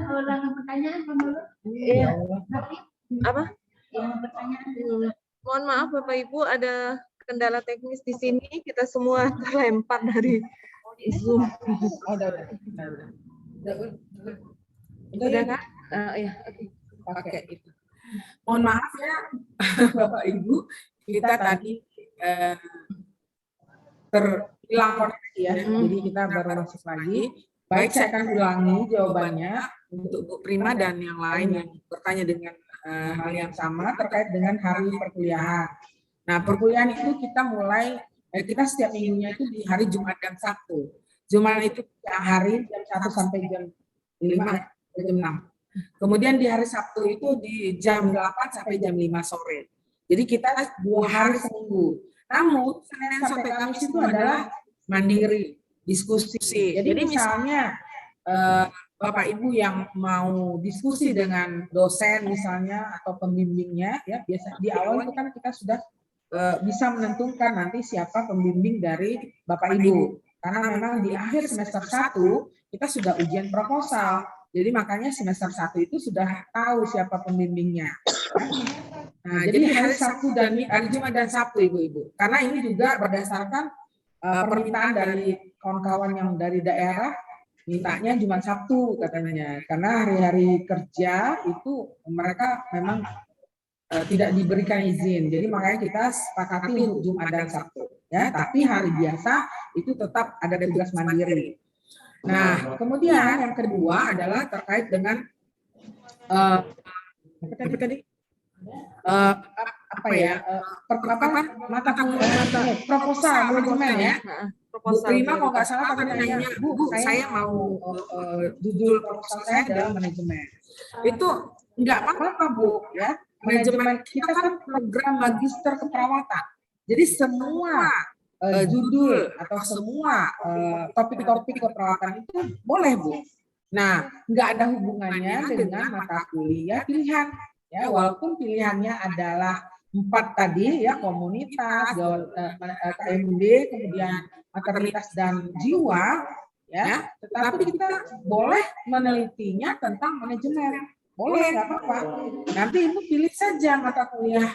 ulangan pertanyaan dulu. Iya. Apa? Pertanyaan. Mohon maaf Bapak Ibu, ada kendala teknis di sini, kita semua terlempar dari Zoom. Udah kan? Iya. Pakai itu. Mohon maaf ya Bapak Ibu, kita tadi terhilang koneksi ya, jadi kita baru masuk lagi. Baik, saya akan ulangi jawabannya untuk Bu Prima dan yang lain yang bertanya dengan hal yang sama terkait dengan hari perkuliahan. Nah, perkuliahan itu kita mulai, kita setiap minggunya itu di hari Jumat dan Sabtu. Jumat itu siang hari jam 1 sampai jam 5 sampai jam 6. Kemudian di hari Sabtu itu di jam 8 sampai jam 5 sore. Jadi kita 2 hari seminggu. Namun Senin sampai Kamis itu adalah mandiri, diskusi. Jadi misalnya Bapak Ibu yang mau diskusi dengan dosen misalnya atau pembimbingnya, ya biasa di awal itu kan kita sudah bisa menentukan nanti siapa pembimbing dari Bapak Ibu. Karena memang di akhir semester 1 kita sudah ujian proposal. Jadi makanya semester 1 itu sudah tahu siapa pembimbingnya. Nah, jadi hari Sabtu dan hari Jumat dan Sabtu Ibu-ibu. Karena ini juga berdasarkan permintaan dari kawan-kawan yang dari daerah, mintanya Jumat Sabtu katanya. Karena hari-hari kerja itu mereka memang tidak diberikan izin. Jadi makanya kita sepakati untuk Jumat dan Sabtu. Ya, tapi hari biasa itu tetap ada tugas mandiri. Nah, kemudian yang kedua adalah terkait dengan mata proposal manajemen ya. Bu Prima kalau nggak salah tadi nanya, Bu, saya mau judul proposal saya adalah manajemen. Itu nggak apa-apa Bu ya. Manajemen kita kan program magister keperawatan. Jadi semua judul atau semua topik-topik keperawatan itu boleh Bu. Nah, nggak ada hubungannya dengan mata kuliah pilihan. Ya, walaupun pilihannya adalah 4 tadi ya, komunitas, KMD, kemudian maternitas dan jiwa, ya, tetapi kita boleh menelitinya tentang manajemen. Boleh, nggak apa-apa. Nanti Ibu pilih saja mata kuliah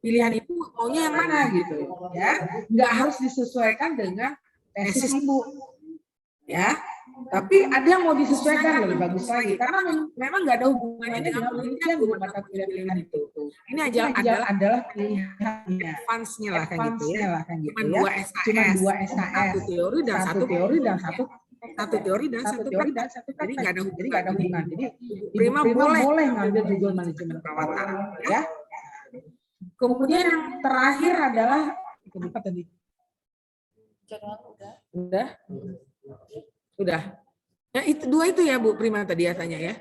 pilihan ibu maunya yang mana gitu ya. Nggak harus disesuaikan dengan tesis ibu ya. Tapi ada yang mau disesuaikan lebih bagus lagi karena memang nggak ada hubungannya dengan penelitian bu mata kuliah pilihan itu. Ini adalah pilihan advance-nya lah kan gitu ya. Cuma 2 SKS, satu teori dan satu teori dan satu praktek. Jadi nggak ada hubungan. Jadi Prima boleh ngambil judul manajemen perawatan ya. Kemudian yang terakhir adalah apa tadi? Udah. Ya, itu 2 itu ya Bu Prima tadi ya tanya ya.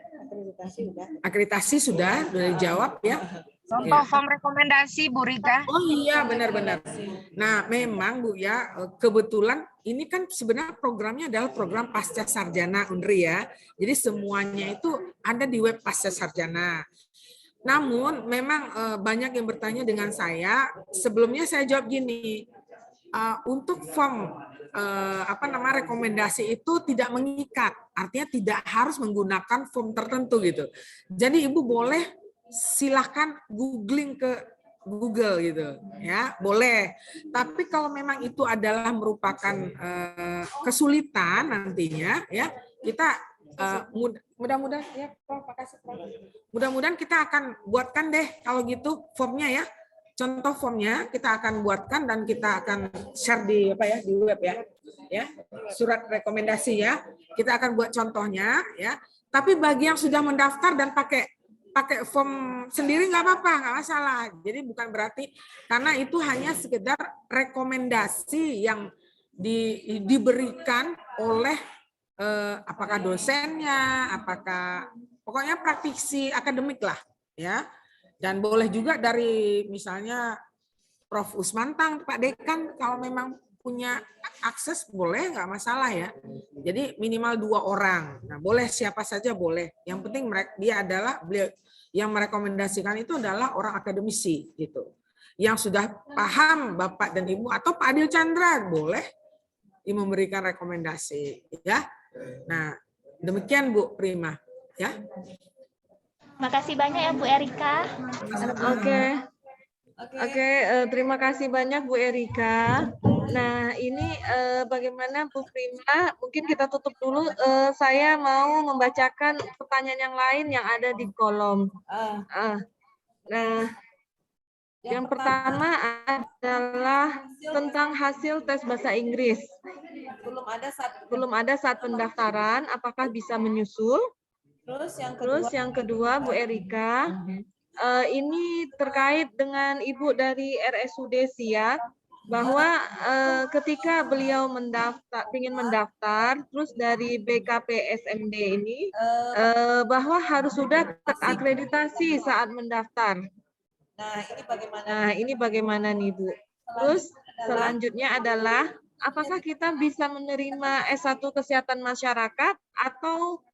Akreditasi sudah dijawab ya. Contoh form rekomendasi Bu Rika. Oh iya benar-benar. Nah memang Bu ya kebetulan ini kan sebenarnya programnya adalah program pasca sarjana UNRI ya. Jadi semuanya itu ada di web pasca sarjana. Namun memang banyak yang bertanya dengan saya. Sebelumnya saya jawab gini, untuk form rekomendasi itu tidak mengikat, artinya tidak harus menggunakan form tertentu gitu. Jadi ibu boleh silahkan googling ke Google gitu ya, boleh. Tapi kalau memang itu adalah merupakan kesulitan nantinya ya, kita mudah-mudahan ya Prof, makasih Prof. Mudah-mudahan kita akan buatkan deh kalau gitu formnya ya. Contoh formnya kita akan buatkan dan kita akan share di di web ya surat rekomendasi ya, kita akan buat contohnya ya. Tapi bagi yang sudah mendaftar dan pakai form sendiri nggak apa-apa, nggak masalah. Jadi bukan berarti karena itu hanya sekedar rekomendasi yang diberikan oleh apakah dosennya, apakah pokoknya praktisi akademik lah ya. Dan boleh juga dari misalnya Prof. Usmantang, Pak Dekan, kalau memang punya akses boleh, nggak masalah ya. Jadi minimal 2 orang. Nah boleh siapa saja boleh. Yang penting dia adalah beliau yang merekomendasikan itu adalah orang akademisi gitu. Yang sudah paham Bapak dan Ibu atau Pak Adil Chandra boleh memberikan rekomendasi ya. Nah demikian Bu Prima ya. Makasih banyak ya Bu Erika. Oke, terima kasih banyak Bu Erika. Nah, ini bagaimana Bu Prima? Mungkin kita tutup dulu. Saya mau membacakan pertanyaan yang lain yang ada di kolom. Nah, yang pertama adalah tentang hasil tes bahasa Inggris. Belum ada saat pendaftaran, apakah bisa menyusul? Terus yang kedua Bu Erika, ini terkait dengan Ibu dari RSUD Siak, bahwa ketika beliau ingin mendaftar, terus dari BKP SMD ini, bahwa harus sudah terakreditasi saat mendaftar. Nah, ini bagaimana nih Bu? Terus selanjutnya adalah, apakah kita bisa menerima S1 Kesehatan Masyarakat atau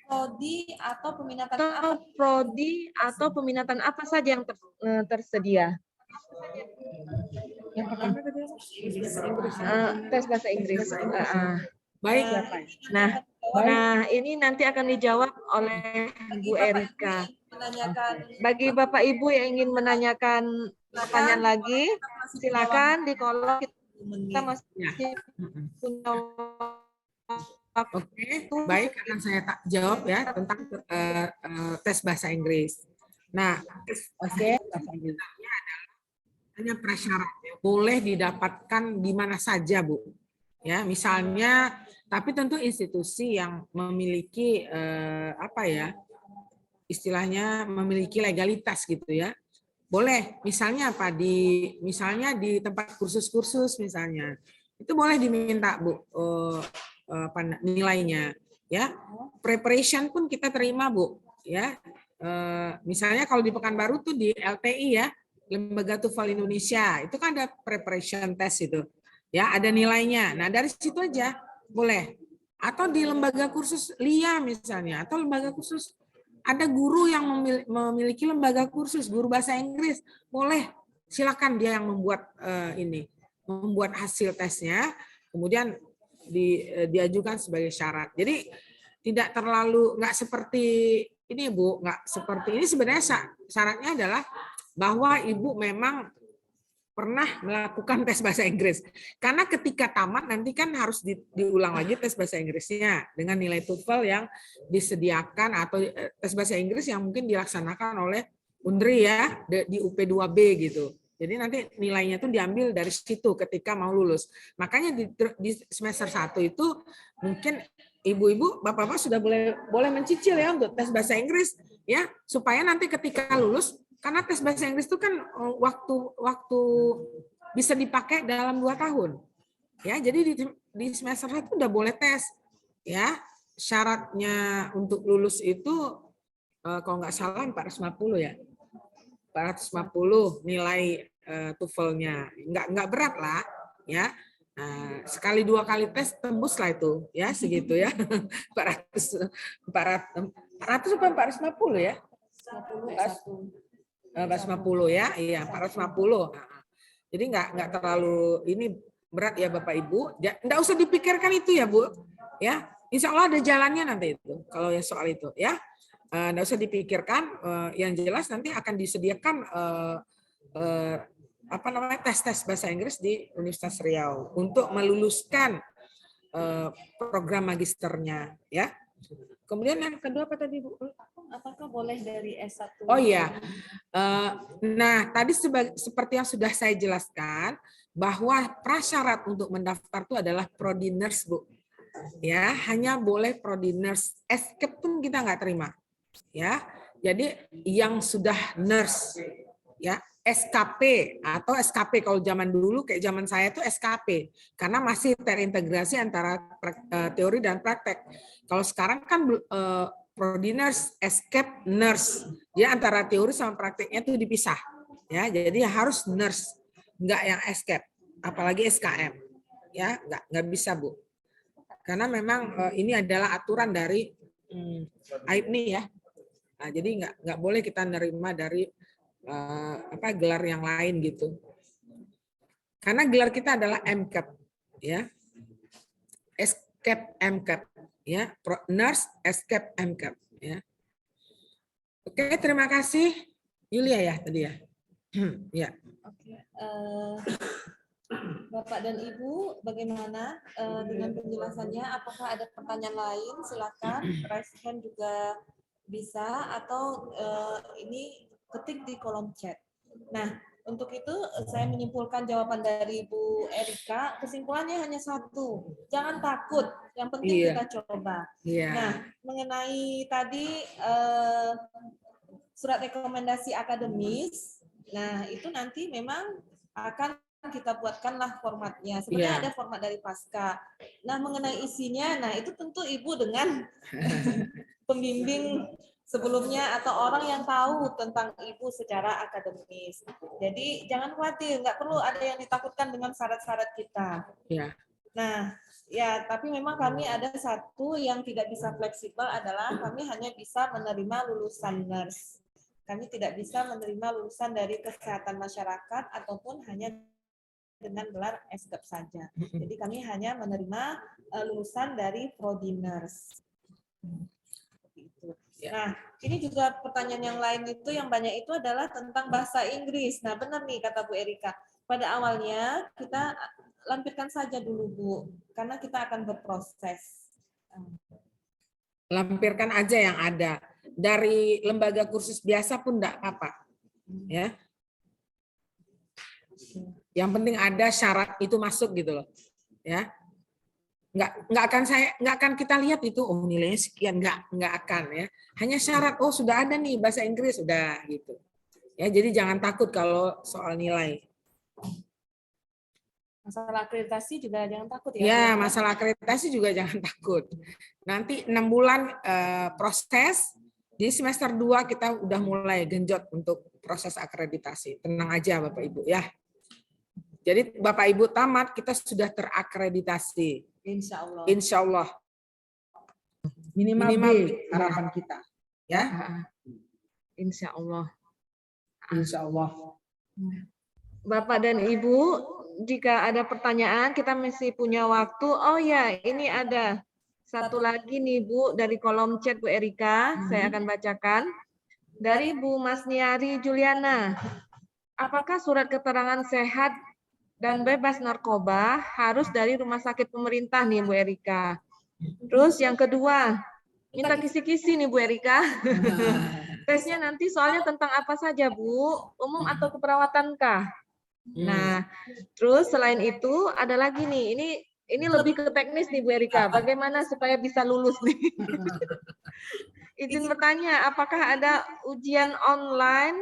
prodi atau peminatan apa saja yang tersedia? Yang pertama tadi tes bahasa Inggris. Baik. Nah, ini nanti akan dijawab oleh Bu Erika. Bagi Bapak Ibu yang ingin menanyakan pertanyaan lagi, silakan di kolom, kita masih punya. Oke, baik, akan saya jawab ya tentang tes bahasa Inggris. Nah, bahasa Inggris hanya prasyaratnya boleh didapatkan di mana saja, Bu. Ya, misalnya, tapi tentu institusi yang memiliki istilahnya memiliki legalitas gitu ya. Boleh, misalnya apa misalnya di tempat kursus-kursus misalnya. Itu boleh diminta, Bu. Nilainya ya, preparation pun kita terima Bu ya. Misalnya kalau di Pekanbaru tuh di LTI ya, Lembaga TOEFL Indonesia, itu kan ada preparation test itu ya, ada nilainya. Nah dari situ aja boleh. Atau di lembaga kursus LIA misalnya, atau lembaga kursus ada guru yang memiliki lembaga kursus guru bahasa Inggris, boleh, silakan dia yang membuat membuat hasil tesnya, kemudian diajukan sebagai syarat. Jadi tidak terlalu, nggak seperti ini Bu, nggak seperti ini. Sebenarnya syaratnya adalah bahwa Ibu memang pernah melakukan tes bahasa Inggris. Karena ketika tamat nanti kan harus diulang lagi tes bahasa Inggrisnya dengan nilai TOEFL yang disediakan atau tes bahasa Inggris yang mungkin dilaksanakan oleh Undri ya di UP2B gitu. Jadi nanti nilainya tuh diambil dari situ ketika mau lulus. Makanya di semester 1 itu mungkin ibu-ibu, bapak-bapak sudah boleh mencicil ya untuk tes bahasa Inggris ya, supaya nanti ketika lulus, karena tes bahasa Inggris itu kan waktu bisa dipakai dalam 2 tahun. Ya, jadi di semester 1 udah boleh tes. Ya, syaratnya untuk lulus itu kalau nggak salah 450 ya. 450 nilai TOEFL-nya. Nggak berat lah, ya. Nah, sekali 2 kali tes tembus lah itu, ya segitu ya. 400 apa 450 ya? 450 ya, iya 450. Jadi nggak terlalu ini berat ya Bapak Ibu. Nggak usah dipikirkan itu ya Bu, ya. Insya Allah ada jalannya nanti itu kalau yang soal itu ya. Nggak usah dipikirkan. Yang jelas nanti akan disediakan tes bahasa Inggris di Universitas Riau untuk meluluskan program magisternya ya. Kemudian yang kedua apa tadi Bu? Apakah boleh dari S1? Oh iya. Nah, tadi seperti yang sudah saya jelaskan bahwa prasyarat untuk mendaftar itu adalah prodi nurse, Bu. Ya, hanya boleh prodi nurse. Escape pun kita nggak terima. Ya. Jadi yang sudah nurse ya, SKP atau SKP kalau zaman dulu kayak zaman saya itu SKP karena masih terintegrasi antara teori dan praktek. Kalau sekarang kan prodi nurse, escape nurse. Dia antara teori sama prakteknya itu dipisah. Ya, jadi harus nurse, enggak yang escape, apalagi SKM. Ya, enggak bisa, Bu. Karena memang ini adalah aturan dari AIPNI ya. Nah, jadi enggak boleh kita nerima dari gelar yang lain gitu. Karena gelar kita adalah MCAP ya. Escape MCAP ya, nurse escape MCAP ya. Oke, terima kasih Yulia ya tadi ya. Ya. Oke. Bapak dan Ibu, bagaimana dengan penjelasannya? Apakah ada pertanyaan lain? Silakan, raise hand juga bisa atau ini ketik di kolom chat. Nah, untuk itu saya menyimpulkan jawaban dari Bu Erika, kesimpulannya hanya satu, jangan takut, yang penting kita coba. Nah, mengenai tadi surat rekomendasi akademis, nah itu nanti memang akan kita buatkanlah formatnya. Sebenarnya ada format dari Pasca. Nah, mengenai isinya, nah itu tentu Ibu dengan pembimbing sebelumnya atau orang yang tahu tentang Ibu secara akademis. Jadi jangan khawatir, nggak perlu ada yang ditakutkan dengan syarat-syarat kita. Nah, ya tapi memang kami ada satu yang tidak bisa fleksibel adalah kami hanya bisa menerima lulusan nurse. Kami tidak bisa menerima lulusan dari kesehatan masyarakat ataupun hanya dengan gelar SGAP saja. Jadi kami hanya menerima lulusan dari prodi nurse. Nah, ini juga pertanyaan yang lain itu yang banyak itu adalah tentang bahasa Inggris. Nah, benar nih kata Bu Erika. Pada awalnya kita lampirkan saja dulu Bu, karena kita akan berproses. Lampirkan aja yang ada. Dari lembaga kursus biasa pun enggak apa-apa. Ya. Yang penting ada syarat itu masuk gitu loh. Ya. Nggak akan kita lihat itu nilainya sekian, nggak akan ya. Hanya syarat sudah ada nih bahasa Inggris sudah gitu. Ya, jadi jangan takut kalau soal nilai. Masalah akreditasi juga jangan takut ya. Ya, masalah akreditasi juga jangan takut. Nanti 6 bulan proses, di semester 2 kita udah mulai genjot untuk proses akreditasi. Tenang aja Bapak Ibu ya. Jadi Bapak Ibu tamat kita sudah terakreditasi. Insya Allah. Insya Allah. Minimal B harapan kita. Ya. Insya Allah. Insya Allah. Bapak dan Ibu, jika ada pertanyaan, kita masih punya waktu. Oh ya, ini ada satu lagi nih Bu, dari kolom chat Bu Erika, saya akan bacakan. Dari Bu Masniari Juliana. apakah surat keterangan sehat dan bebas narkoba harus dari rumah sakit pemerintah nih Bu Erika? Terus yang kedua, minta kisi-kisi nih Bu Erika. Tesnya nanti soalnya tentang apa saja Bu? Umum atau keperawatankah? Nah, terus selain itu ada lagi nih, ini lebih ke teknis nih Bu Erika. Bagaimana supaya bisa lulus nih? Izin bertanya, apakah ada ujian online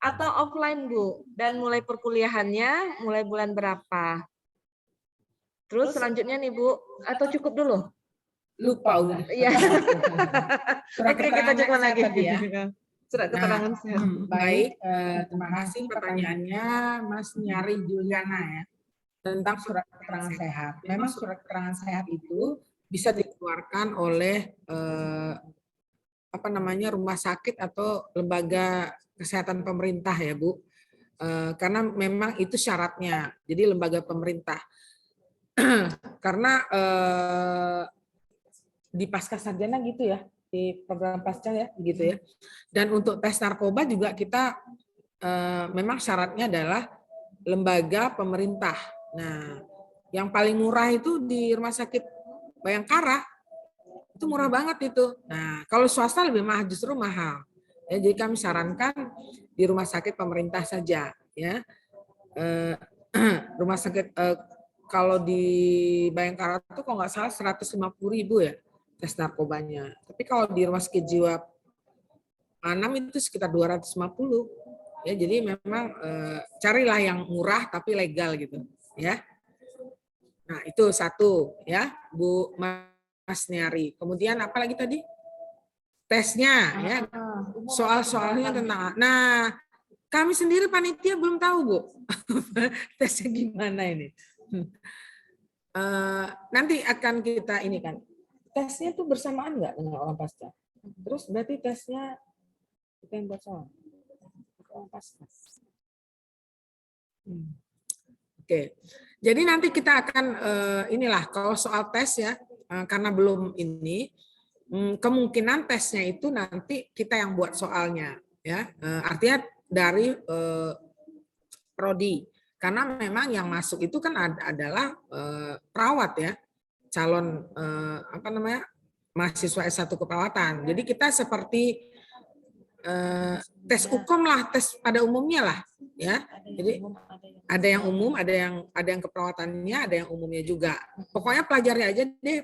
atau offline Bu? Dan mulai perkuliahannya mulai bulan berapa? Terus selanjutnya nih Bu, atau cukup dulu? Lupa udah. Iya. Surat Oke, kita keterangan coba sehat lagi. tadi ya. Surat keterangan sehat. Baik, terima kasih pertanyaannya Mas Nyari Juliana ya, tentang surat keterangan sehat. Memang surat keterangan sehat itu bisa dikeluarkan oleh rumah sakit atau lembaga kesehatan pemerintah ya Bu, karena memang itu syaratnya. Jadi lembaga pemerintah. Karena di pasca sarjana gitu ya, di program pasca ya gitu ya. Dan untuk tes narkoba juga kita memang syaratnya adalah lembaga pemerintah. Nah, yang paling murah itu di Rumah Sakit Bayangkara, itu murah banget itu. Nah, kalau swasta lebih mahal, justru mahal. Ya, jadi kami sarankan di rumah sakit pemerintah saja. Ya, rumah sakit kalau di Bayangkara itu kalau nggak salah 150.000 ya tes narkobanya. Tapi kalau di rumah sakit jiwa Anam itu sekitar 250. Ya, jadi memang carilah yang murah tapi legal gitu. Ya. Nah, itu satu ya, Bu Mas Nyari. Kemudian apa lagi tadi? Tesnya ya. Soal-soalnya tentang. Nah, kami sendiri panitia belum tahu, Bu. Tesnya gimana ini? Nanti akan kita ini kan. Tesnya tuh bersamaan nggak dengan orang pasca? Terus berarti tesnya kita yang buat soal. Orang pasca. Oke. Jadi nanti kita akan inilah kalau soal tes ya, karena belum ini, kemungkinan tesnya itu nanti kita yang buat soalnya ya, artinya dari prodi, karena memang yang masuk itu kan adalah perawat ya, calon mahasiswa S1 keperawatan. Jadi kita seperti tes UKOM lah, tes pada umumnya lah ya. Jadi ada yang umum, ada yang keperawatannya, ada yang umumnya juga. Pokoknya pelajari aja deh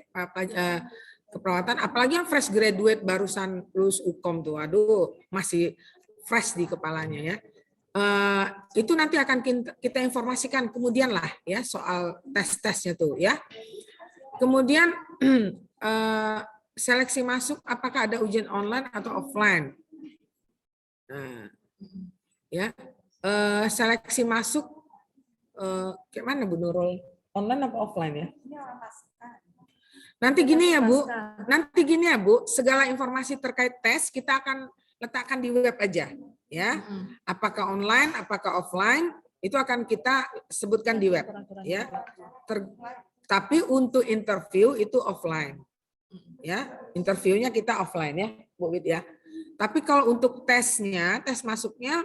keperawatan, apalagi yang fresh graduate barusan lulus UKOM tuh, aduh masih fresh di kepalanya ya. Itu nanti akan kita informasikan kemudian lah ya soal tes-tesnya tuh ya. Kemudian seleksi masuk apakah ada ujian online atau offline? Nah, ya seleksi masuk kayak mana Bu Nurul? Online apa offline ya? Nanti gini ya Bu, segala informasi terkait tes kita akan letakkan di web aja ya. Apakah online, apakah offline itu akan kita sebutkan di web ya. Tapi untuk interview itu offline ya. Interviewnya kita offline ya Bu Wid ya. Tapi kalau untuk tesnya, tes masuknya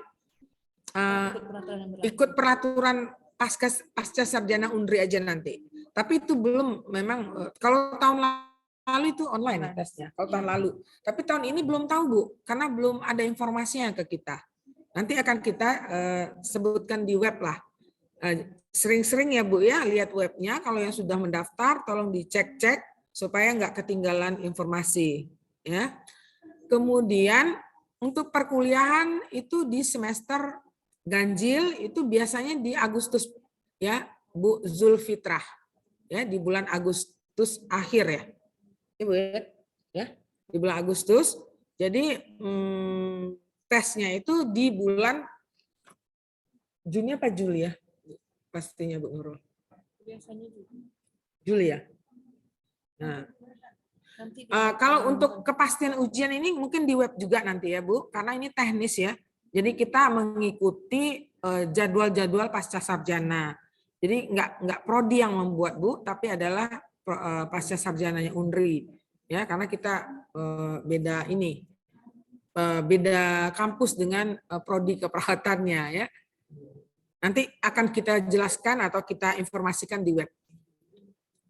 ikut peraturan pasca sarjana Unri aja nanti. Tapi itu belum memang kalau tahun lalu itu online tesnya. Kalau tahun lalu. Tapi tahun ini belum tahu Bu, karena belum ada informasinya ke kita. Nanti akan kita sebutkan di web lah. Sering-sering ya Bu ya lihat webnya. Kalau yang sudah mendaftar, tolong dicek-cek supaya nggak ketinggalan informasi. Ya. Kemudian untuk perkuliahan itu di semester ganjil itu biasanya di Agustus ya Bu Zulfitrah ya, di bulan Agustus akhir ya. Ibu ya, di bulan Agustus. Jadi tesnya itu di bulan Juni apa Juli ya? Pastinya Bu Nurul. Biasanya Juli ya. Nah, kalau untuk kepastian ujian ini mungkin di web juga nanti ya Bu, karena ini teknis ya. Jadi kita mengikuti jadwal-jadwal pasca sarjana. Jadi nggak prodi yang membuat Bu, tapi adalah pasca sarjananya Unri ya, karena kita beda kampus dengan prodi keperawatannya ya. Nanti akan kita jelaskan atau kita informasikan di web.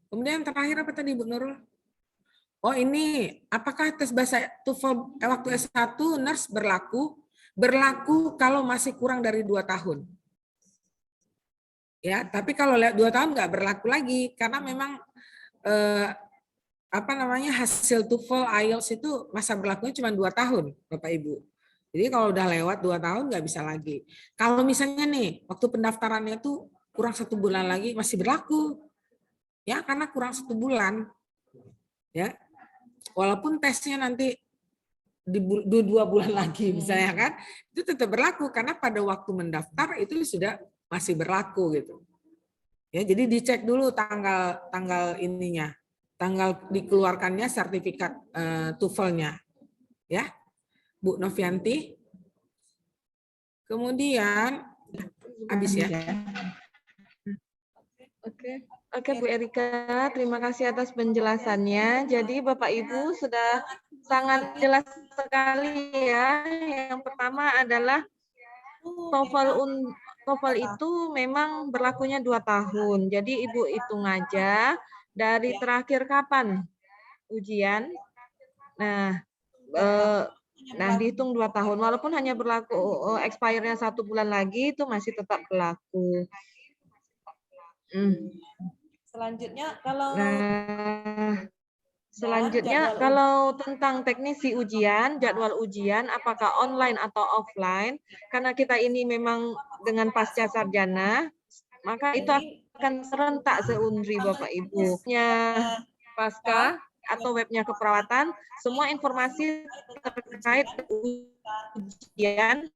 Kemudian terakhir apa tadi Bu Nurul? Oh ini, apakah tes bahasa TOEFL waktu S1 nurse berlaku? Berlaku kalau masih kurang dari 2 tahun. Ya, tapi kalau 2 tahun nggak berlaku lagi karena memang hasil TOEFL IELTS itu masa berlakunya cuma 2 tahun, Bapak Ibu. Jadi kalau udah lewat 2 tahun nggak bisa lagi. Kalau misalnya nih waktu pendaftarannya itu kurang 1 bulan lagi masih berlaku, ya karena kurang 1 bulan, ya. Walaupun tesnya nanti di 2 bulan lagi misalnya kan, itu tetap berlaku karena pada waktu mendaftar itu sudah masih berlaku gitu. Ya, jadi dicek dulu tanggal ininya, tanggal dikeluarkannya sertifikat TOEFL-nya, ya, Bu Novianti. Kemudian habis ya. Oke, Bu Erika, terima kasih atas penjelasannya. Jadi Bapak Ibu sudah sangat jelas sekali ya. Yang pertama adalah TOEFL itu memang berlakunya 2 tahun. Jadi Ibu hitung aja dari terakhir kapan ujian. Nah, dihitung 2 tahun. Walaupun hanya berlaku expire-nya 1 bulan lagi, itu masih tetap berlaku. Selanjutnya kalau tentang teknisi ujian, jadwal ujian apakah online atau offline, karena kita ini memang dengan pasca sarjana, maka itu akan serentak se-Unri Bapak Ibu. Pasca atau webnya keperawatan, semua informasi terkait ujian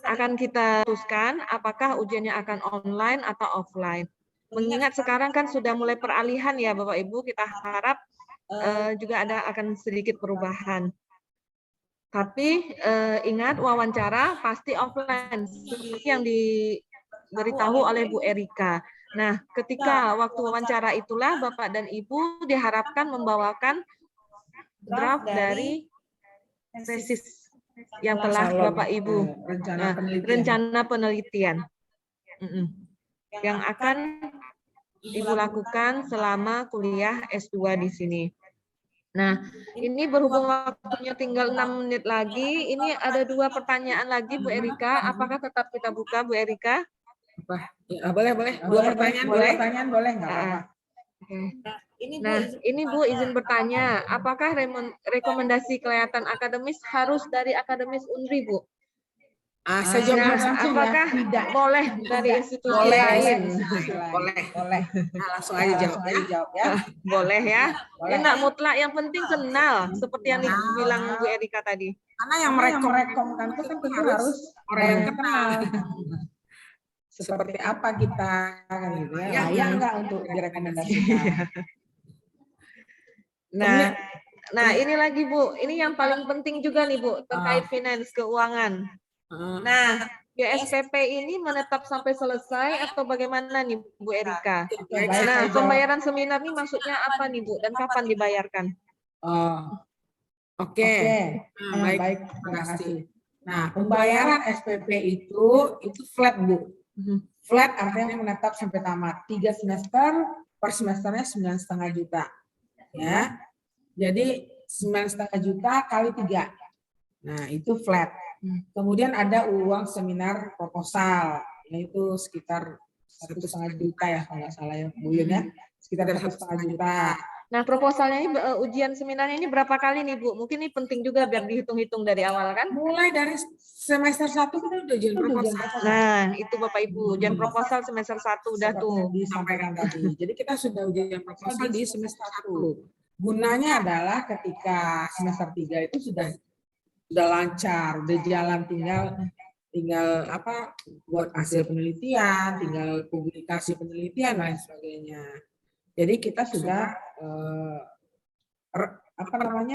akan kita putuskan apakah ujiannya akan online atau offline. Mengingat sekarang kan sudah mulai peralihan ya Bapak Ibu, kita harap juga akan sedikit perubahan. Tapi ingat wawancara pasti offline seperti yang diberitahu oleh Bu Erika. Nah, ketika waktu wawancara itulah Bapak dan Ibu diharapkan membawakan draft dari tesis yang telah Bapak Ibu rencana penelitian yang akan Ibu lakukan selama kuliah S2 di sini. Nah, ini berhubung waktunya tinggal 6 menit lagi, ini ada 2 pertanyaan lagi Bu Erika. Apakah tetap kita buka Bu Erika? Ya, boleh. 2 pertanyaan boleh nggak apa-apa. Nah, ini Bu izin bertanya, apakah rekomendasi kelihatan akademis harus dari akademis Unri, Bu? Saya jawab langsung apakah tidak boleh dari institusi lain? Boleh. Nah, langsung aja jawab ya. Boleh ya. Enggak mutlak, yang penting kenal seperti yang dibilang Bu Erika tadi. Karena yang merekomkan itu kan harus orang yang kenal. Seperti apa kita kan gitu ya. Layak enggak untuk direkomendasikan. Nah, ini lagi Bu, ini yang paling penting juga nih Bu, terkait finance, keuangan. Nah, GSPP ini menetap sampai selesai atau bagaimana nih Bu Erika? Nah, pembayaran seminar ini maksudnya apa nih Bu, dan kapan dibayarkan? Oke. Baik, terima kasih. Nah, pembayaran SPP itu flat Bu. Flat artinya menetap sampai tamat. 3 semester, per semesternya 9,5 juta. Ya. Jadi 9,5 juta kali 3. Nah, itu flat. Kemudian ada uang seminar proposal, yaitu sekitar 1,5 juta ya, kalau nggak salah ya, Bu Yun ya. Sekitar 1,5 juta. Nah, proposalnya ini, ujian seminarnya ini berapa kali nih Bu? Mungkin ini penting juga biar dihitung-hitung dari awal kan? Mulai dari semester 1 kita udah ujian proposal. Nah, itu Bapak Ibu, ujian proposal semester 1 udah tuh. Disampaikan tadi. Jadi kita sudah ujian proposal di semester 1. Gunanya adalah ketika semester 3 itu sudah lancar, udah jalan, tinggal apa buat hasil penelitian, tinggal publikasi penelitian dan lain sebagainya. Jadi kita sudah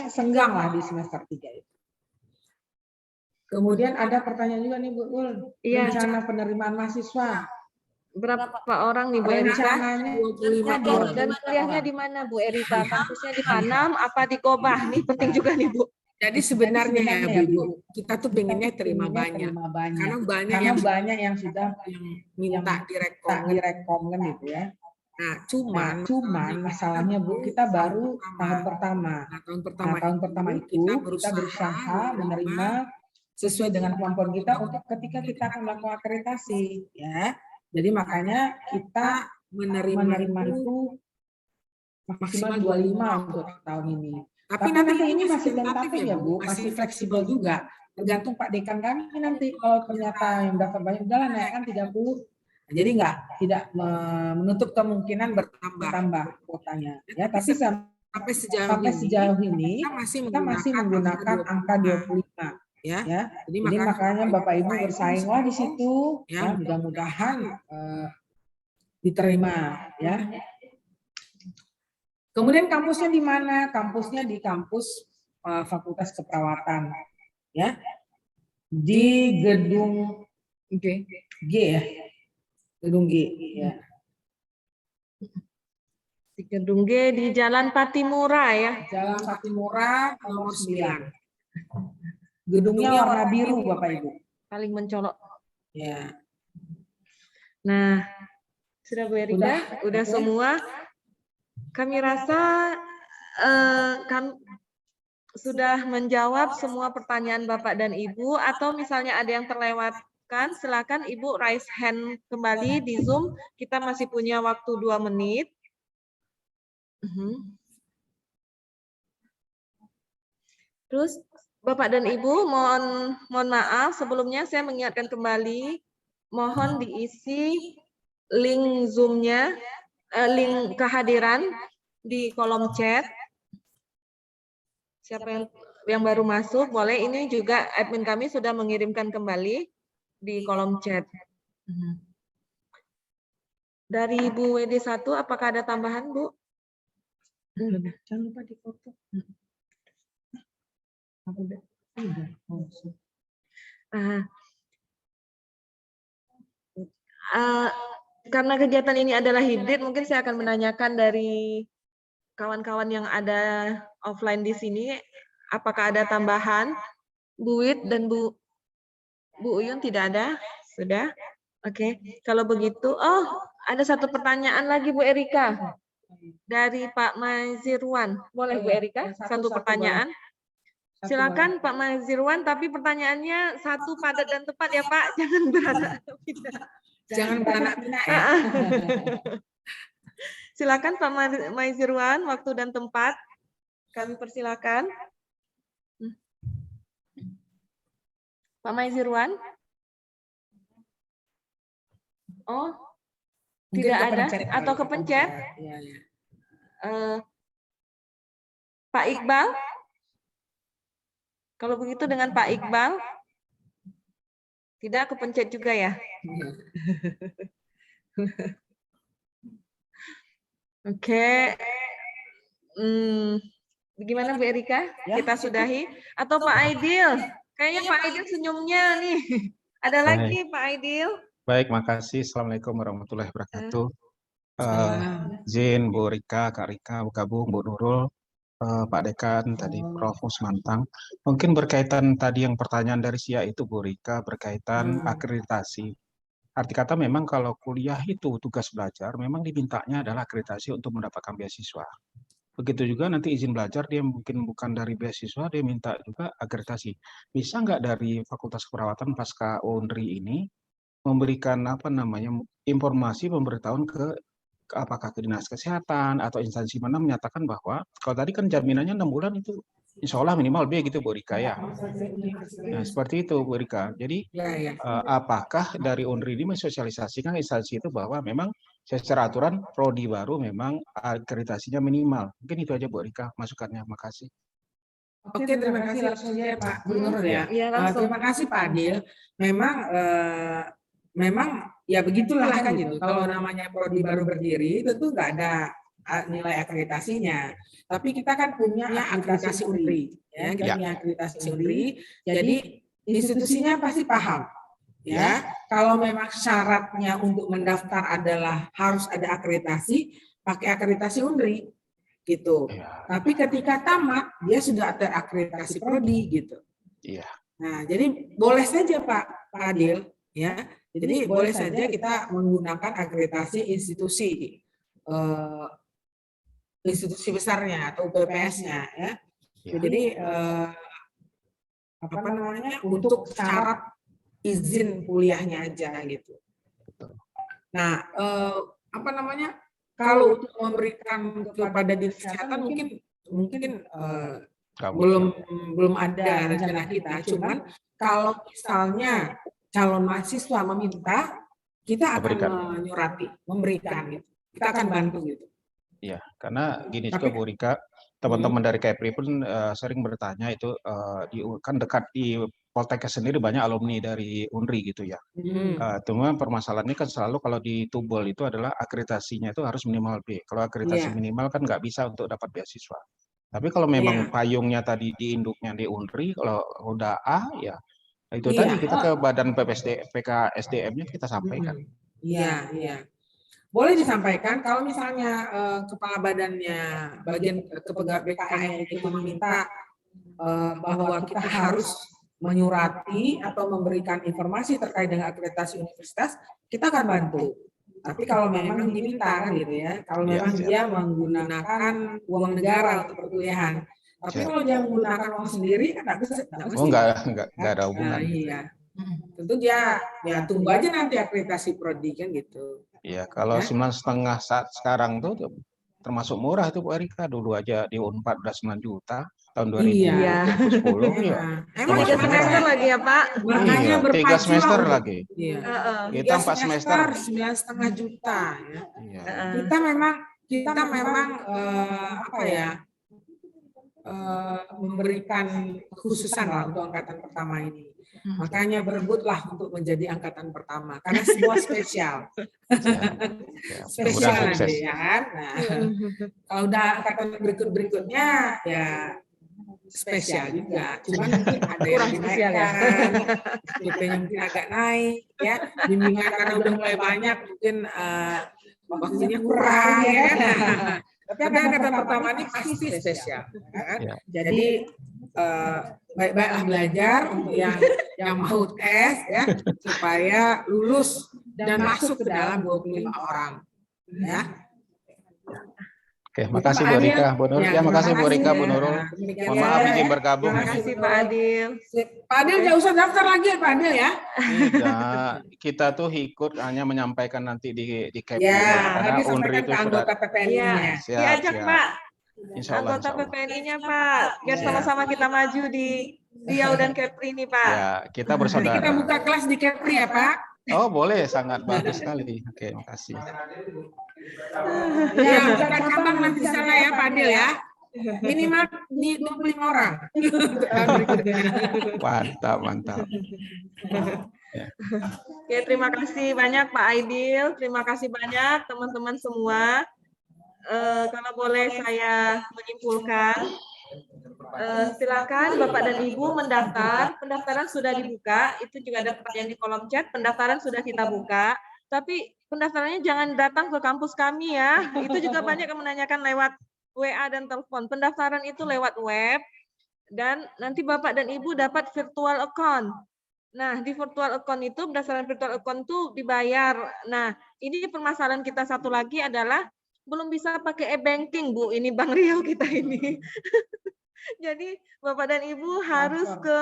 senggang lah di semester 3 itu. Kemudian ada pertanyaan juga nih Bu Ul, rencana penerimaan mahasiswa. Berapa orang nih Bu Erika? Rencananya 25 dan kuliahnya di mana Bu Erika? Kampusnya di Panam apa di Kobah? Nih penting juga nih Bu. Jadi sebenarnya ya Bu, kita tuh pengennya terima banyak. Karena banyak yang sudah minta direkom kan gitu ya. Nah, cuman masalahnya Bu, kita baru tahun pertama. Nah, tahun pertama itu kita berusaha menerima sesuai dengan kemampuan kita untuk ketika kita akan melakukan akreditasi ya. Jadi makanya kita menerima itu maksimal 25 untuk tahun ini. Tapi nanti ini masih tentatif ya Bu, masih fleksibel juga. Tergantung Pak Dekan kami nanti kalau ternyata yang daftar banyak udah naikkan 30. Jadi tidak menutup kemungkinan bertambah kuotanya. Ya, tapi sampai sejauh ini kita masih menggunakan angka 25. Ya. Jadi makanya Bapak Ibu bersainglah di situ. Ya, mudah-mudahan diterima. Ya. Kemudian kampusnya di mana? Kampusnya di kampus Fakultas Keperawatan, ya, di gedung G ya, gedung G, ya. Di gedung G di Jalan Patimura ya. Jalan Patimura nomor 9. Gedungnya warna biru Bapak Ibu. Paling mencolok. Ya. Nah, sudah Bu Erika, udah semua. Kami rasa kami sudah menjawab semua pertanyaan Bapak dan Ibu, atau misalnya ada yang terlewatkan, silakan Ibu raise hand kembali di Zoom. Kita masih punya waktu 2 menit. Terus Bapak dan Ibu mohon maaf sebelumnya saya mengingatkan kembali, mohon diisi link Zoom-nya, link kehadiran di kolom chat. Siapa yang baru masuk boleh, ini juga admin kami sudah mengirimkan kembali di kolom chat. Dari Bu WD1 apakah ada tambahan Bu? Jangan lupa dipoto. Karena kegiatan ini adalah hibrid, mungkin saya akan menanyakan dari kawan-kawan yang ada offline di sini, apakah ada tambahan? Bu Wid dan Bu Uyun tidak ada? Sudah? Oke. Kalau begitu, ada satu pertanyaan lagi Bu Erika. Dari Pak Mazirwan. Boleh Bu Erika? Satu pertanyaan. Silakan Pak Mazirwan, tapi pertanyaannya satu, padat dan tepat ya Pak, jangan beranak. Jangan beranak-anak ya. Silakan Pak Mazirwan, waktu dan tempat kami persilakan. Pak Mazirwan? Oh, mungkin tidak ada atau kepencet? Ya. Pak Iqbal? Kalau begitu dengan Pak Iqbal? Tidak kepencet juga ya? Oke. Bagaimana Bu Erika? Kita sudahi? Atau Pak Aidil? Kayaknya Pak Aidil senyumnya nih. Ada lagi Pak Aidil? Baik, makasih. Assalamualaikum warahmatullahi wabarakatuh. Zin, Bu Rika, Kak Rika, Bu Kabung, Bu Nurul, Pak Dekan, tadi Prof. Musmantang. Mungkin berkaitan tadi yang pertanyaan dari Sia itu Bu Rika, berkaitan akreditasi. Arti kata memang kalau kuliah itu tugas belajar, memang dimintanya adalah akreditasi untuk mendapatkan beasiswa. Begitu juga nanti izin belajar, dia mungkin bukan dari beasiswa, dia minta juga akreditasi. Bisa nggak dari Fakultas Keperawatan pasca UNRI ini memberikan informasi pemberitahuan ke apakah ke dinas kesehatan atau instansi mana menyatakan bahwa kalau tadi kan jaminannya 6 bulan itu insya Allah minimal B gitu Bu Rika ya. Nah seperti itu Bu Rika. Jadi apakah dari UNRI ini mensosialisasikan instansi itu bahwa memang secara aturan prodi baru memang akreditasinya minimal. Mungkin itu aja Bu Rika masukannya. Makasih. Oke, terima kasih langsung ya Pak Gubernur ya. Terima kasih Pak Adil. Memang ya begitulah kan gitu. Kalau namanya prodi baru berdiri tentu nggak ada nilai akreditasinya. Tapi kita kan punya akreditasi UNRI, ya. Kita punya akreditasi UNRI. Jadi institusinya pasti paham, ya. Kalau memang syaratnya untuk mendaftar adalah harus ada akreditasi, pakai akreditasi UNRI. gitu. Iya. Tapi ketika tamat dia sudah terakreditasi prodi gitu. Iya. Nah, jadi boleh saja Pak Adil ya. Jadi boleh saja kita menggunakan akreditasi institusi institusi besarnya atau UPPS-nya ya. Iya. Jadi apa namanya untuk syarat izin kuliahnya aja gitu. Nah, apa namanya kalau untuk memberikan kepada dinas kesehatan mungkin belum ada rencana kita. Cuman kalau misalnya calon mahasiswa meminta, kita akan menyurati, memberikan gitu. Kita akan bantu gitu. Iya, karena gini juga Bu Rika, teman-teman dari Kepri pun sering bertanya itu kan dekat di Poltekkes sendiri banyak alumni dari Unri gitu ya. Cuma permasalahannya kan selalu kalau di Tubol itu adalah akreditasinya itu harus minimal B. Kalau akreditasi minimal kan nggak bisa untuk dapat beasiswa. Tapi kalau memang payungnya tadi di induknya di Unri, kalau udah A ya itu tadi kita ke Badan PKSDM-nya kita sampaikan. Iya, iya. Boleh disampaikan kalau misalnya kepala badannya bagian kepegawaian BKN itu meminta bahwa kita harus menyurati atau memberikan informasi terkait dengan akreditasi universitas, kita akan bantu. Tapi kalau memang diminta kan gitu ya, kalau memang dia menggunakan uang negara untuk perkuliahan. Tapi kalau dia menggunakan uang sendiri kan nggak ada hubungan. Iya. Tentu dia ya tunggu aja nanti akreditasi prodi kan gitu. Iya, kalau 9,5 saat sekarang tuh termasuk murah tuh Bu Erika. Dulu aja di Unpad udah 9 juta tahun 2010 ya. Emang 3 semester lagi ya Pak? Makanya iya, 3 semester lagi. Iya. Kita 4 semester 9,5 juta ya. Iya. Kita memang apa ya? Memberikan kekhususan lah untuk angkatan pertama ini. Makanya berebutlah untuk menjadi angkatan pertama karena semua spesial. Spesial nanti ya kan. Nah, kalau udah angkatan berikutnya ya spesial juga. Cuma mungkin ada yang dinaikkan, PP-nya mungkin agak naik ya. Bimbingan karena udah mulai banyak mungkin waktunya kurang ya kan. Tapi angkatan pertama ini pasti spesial. Kan? Jadi baik-baiklah belajar untuk yang mau tes ya supaya lulus dan masuk ke dalam 25 orang ya. Oke, makasih Bu Rika, Bu Nurul. Ya, makasih Bu Rika, Bu Nurul. Mohon maaf izin bergabung. Terima kasih Pak Adil. Pak Adil nggak usah daftar lagi ya Pak Adil ya. Tidak, kita tuh ikut hanya menyampaikan nanti di Kepri karena Unri itu sudah PPNI-nya. Diajak Pak. Insya Allah, anggota PPNI-nya Pak, biar sama-sama kita maju di Riau dan Kepri ini Pak. Ya, kita bersaudara. Kita buka kelas di Kepri ya Pak. Oh boleh, sangat bagus sekali. Oke, makasih. Ya, buka cabang nanti di sana ya Pak Adil ya. Minimal di 25 orang. Mantap, mantap. Ya. Oke, terima kasih banyak Pak Aidil, terima kasih banyak teman-teman semua. Kalau boleh saya menyimpulkan, silakan Bapak dan Ibu mendaftar. Pendaftaran sudah dibuka, itu juga ada pertanyaan di kolom chat. Pendaftaran sudah kita buka, tapi pendaftarannya jangan datang ke kampus kami ya. Itu juga banyak yang menanyakan lewat WA dan telepon. Pendaftaran itu lewat web, dan nanti Bapak dan Ibu dapat virtual account. Nah, di virtual account itu, berdasarkan virtual account itu dibayar. Nah, ini permasalahan kita satu lagi adalah belum bisa pakai e-banking, Bu. Ini Bank Riau kita ini. Jadi, Bapak dan Ibu harus ke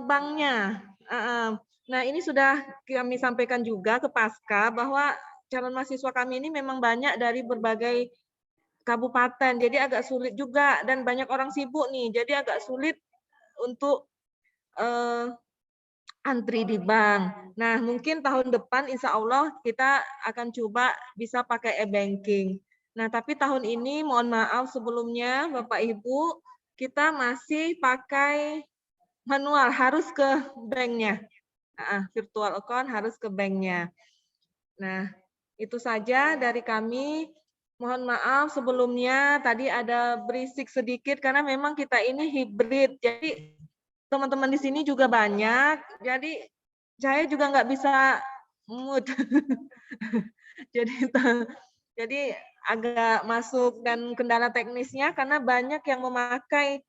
banknya. Nah, ini sudah kami sampaikan juga ke Pasca bahwa calon mahasiswa kami ini memang banyak dari berbagai kabupaten. Jadi agak sulit juga, dan banyak orang sibuk nih. Jadi agak sulit untuk antri di bank. Nah, mungkin tahun depan insya Allah kita akan coba bisa pakai e-banking. Nah, tapi tahun ini mohon maaf sebelumnya Bapak Ibu, kita masih pakai manual, harus ke banknya. Virtual account harus ke banknya. Nah, itu saja dari kami. Mohon maaf sebelumnya tadi ada berisik sedikit karena memang kita ini hibrid. Jadi teman-teman di sini juga banyak, jadi saya juga nggak bisa mood. Jadi Jadi agak masuk dan kendala teknisnya karena banyak yang memakai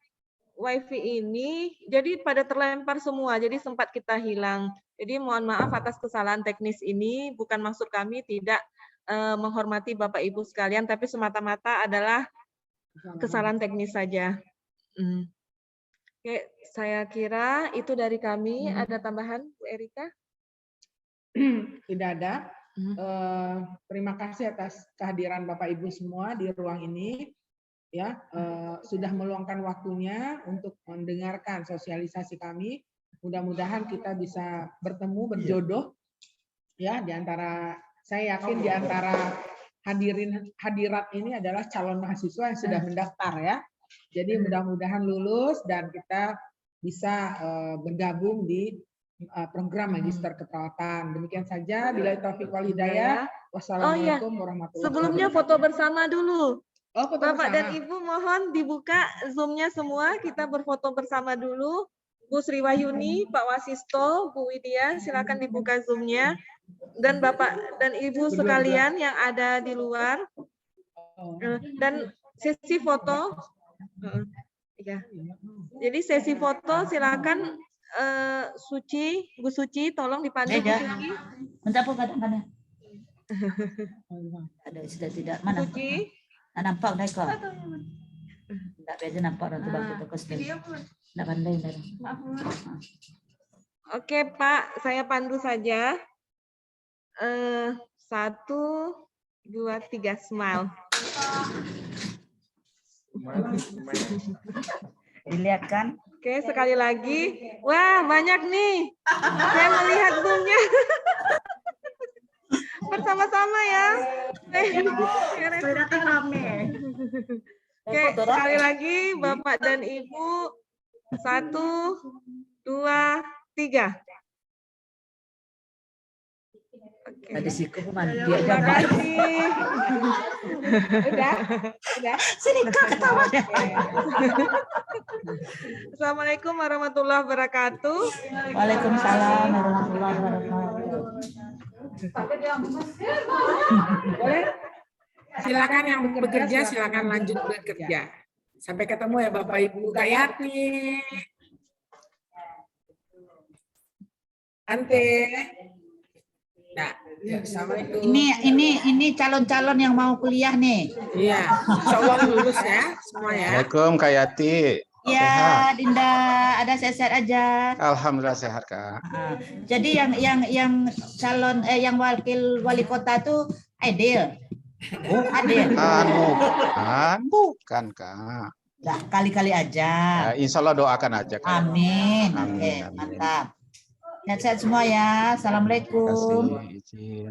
WiFi ini, jadi pada terlempar semua, jadi sempat kita hilang. Jadi mohon maaf atas kesalahan teknis ini, bukan maksud kami tidak menghormati Bapak Ibu sekalian, tapi semata-mata adalah kesalahan teknis saja. Oke, saya kira itu dari kami. Ada tambahan, Bu Erika? Tidak ada. Terima kasih atas kehadiran Bapak Ibu semua di ruang ini. Ya, sudah meluangkan waktunya untuk mendengarkan sosialisasi kami. Mudah-mudahan kita bisa bertemu, berjodoh. Ya, di antara saya yakin di antara hadirat ini adalah calon mahasiswa yang sudah mendaftar ya. Jadi mudah-mudahan lulus dan kita bisa bergabung di program Magister Keperawatan. Demikian saja. Bila taufik wal hidayah. Wassalamualaikum warahmatullahi wabarakatuh. Sebelumnya foto bersama dulu. Foto Bapak bersama. dan Ibu mohon dibuka Zoom-nya semua. Kita berfoto bersama dulu. Bu Sri Wahyuni, Pak Wasisto, Bu Widya, silakan dibuka Zoom-nya. Dan Bapak dan Ibu sekalian yang ada di luar. Dan sesi foto. Ya. Jadi sesi foto silakan Suci, Bu Suci, tolong dipandu Bu Suci. Mencapu kadang-kadang. Ada sudah tidak mana? Suci. Nampak dah kok. Tidak biasa nampak orang tu bang kita kostum. Tidak pandai dah. Oke Pak, saya pandu saja. 1, 2, 3, smile. Dilihat kan? Oke, sekali lagi. Wah, banyak nih. Saya melihat Zoom-nya. Bersama-sama ya. Datang rame. Oke, sekali lagi Bapak dan Ibu. 1, 2, 3. Ada siku mandi Terima kasih. Udah. Sini Kak ketawa. Assalamualaikum warahmatullahi wabarakatuh. Waalaikumsalam warahmatullahi wabarakatuh. Boleh? Silakan yang bekerja, silakan lanjut bekerja. Sampai ketemu ya Bapak Ibu. Gayatri. Ante. Nah, ya, assalamualaikum. Ini calon-calon yang mau kuliah nih. Iya, insya Allah lulus ya semua ya. Assalamualaikum Kak Yati. Ya, Dinda, ada sehat-sehat aja. Alhamdulillah sehat Kak. Jadi yang calon yang wakil wali kota tuh Aidil. Adil. Bukan Kak. Nah, kali-kali aja. Ya, insya Allah doakan aja Kak. Amin. Amin. Oke, mantap. Sehat-sehat semua ya. Assalamualaikum. Terima kasih. Izin.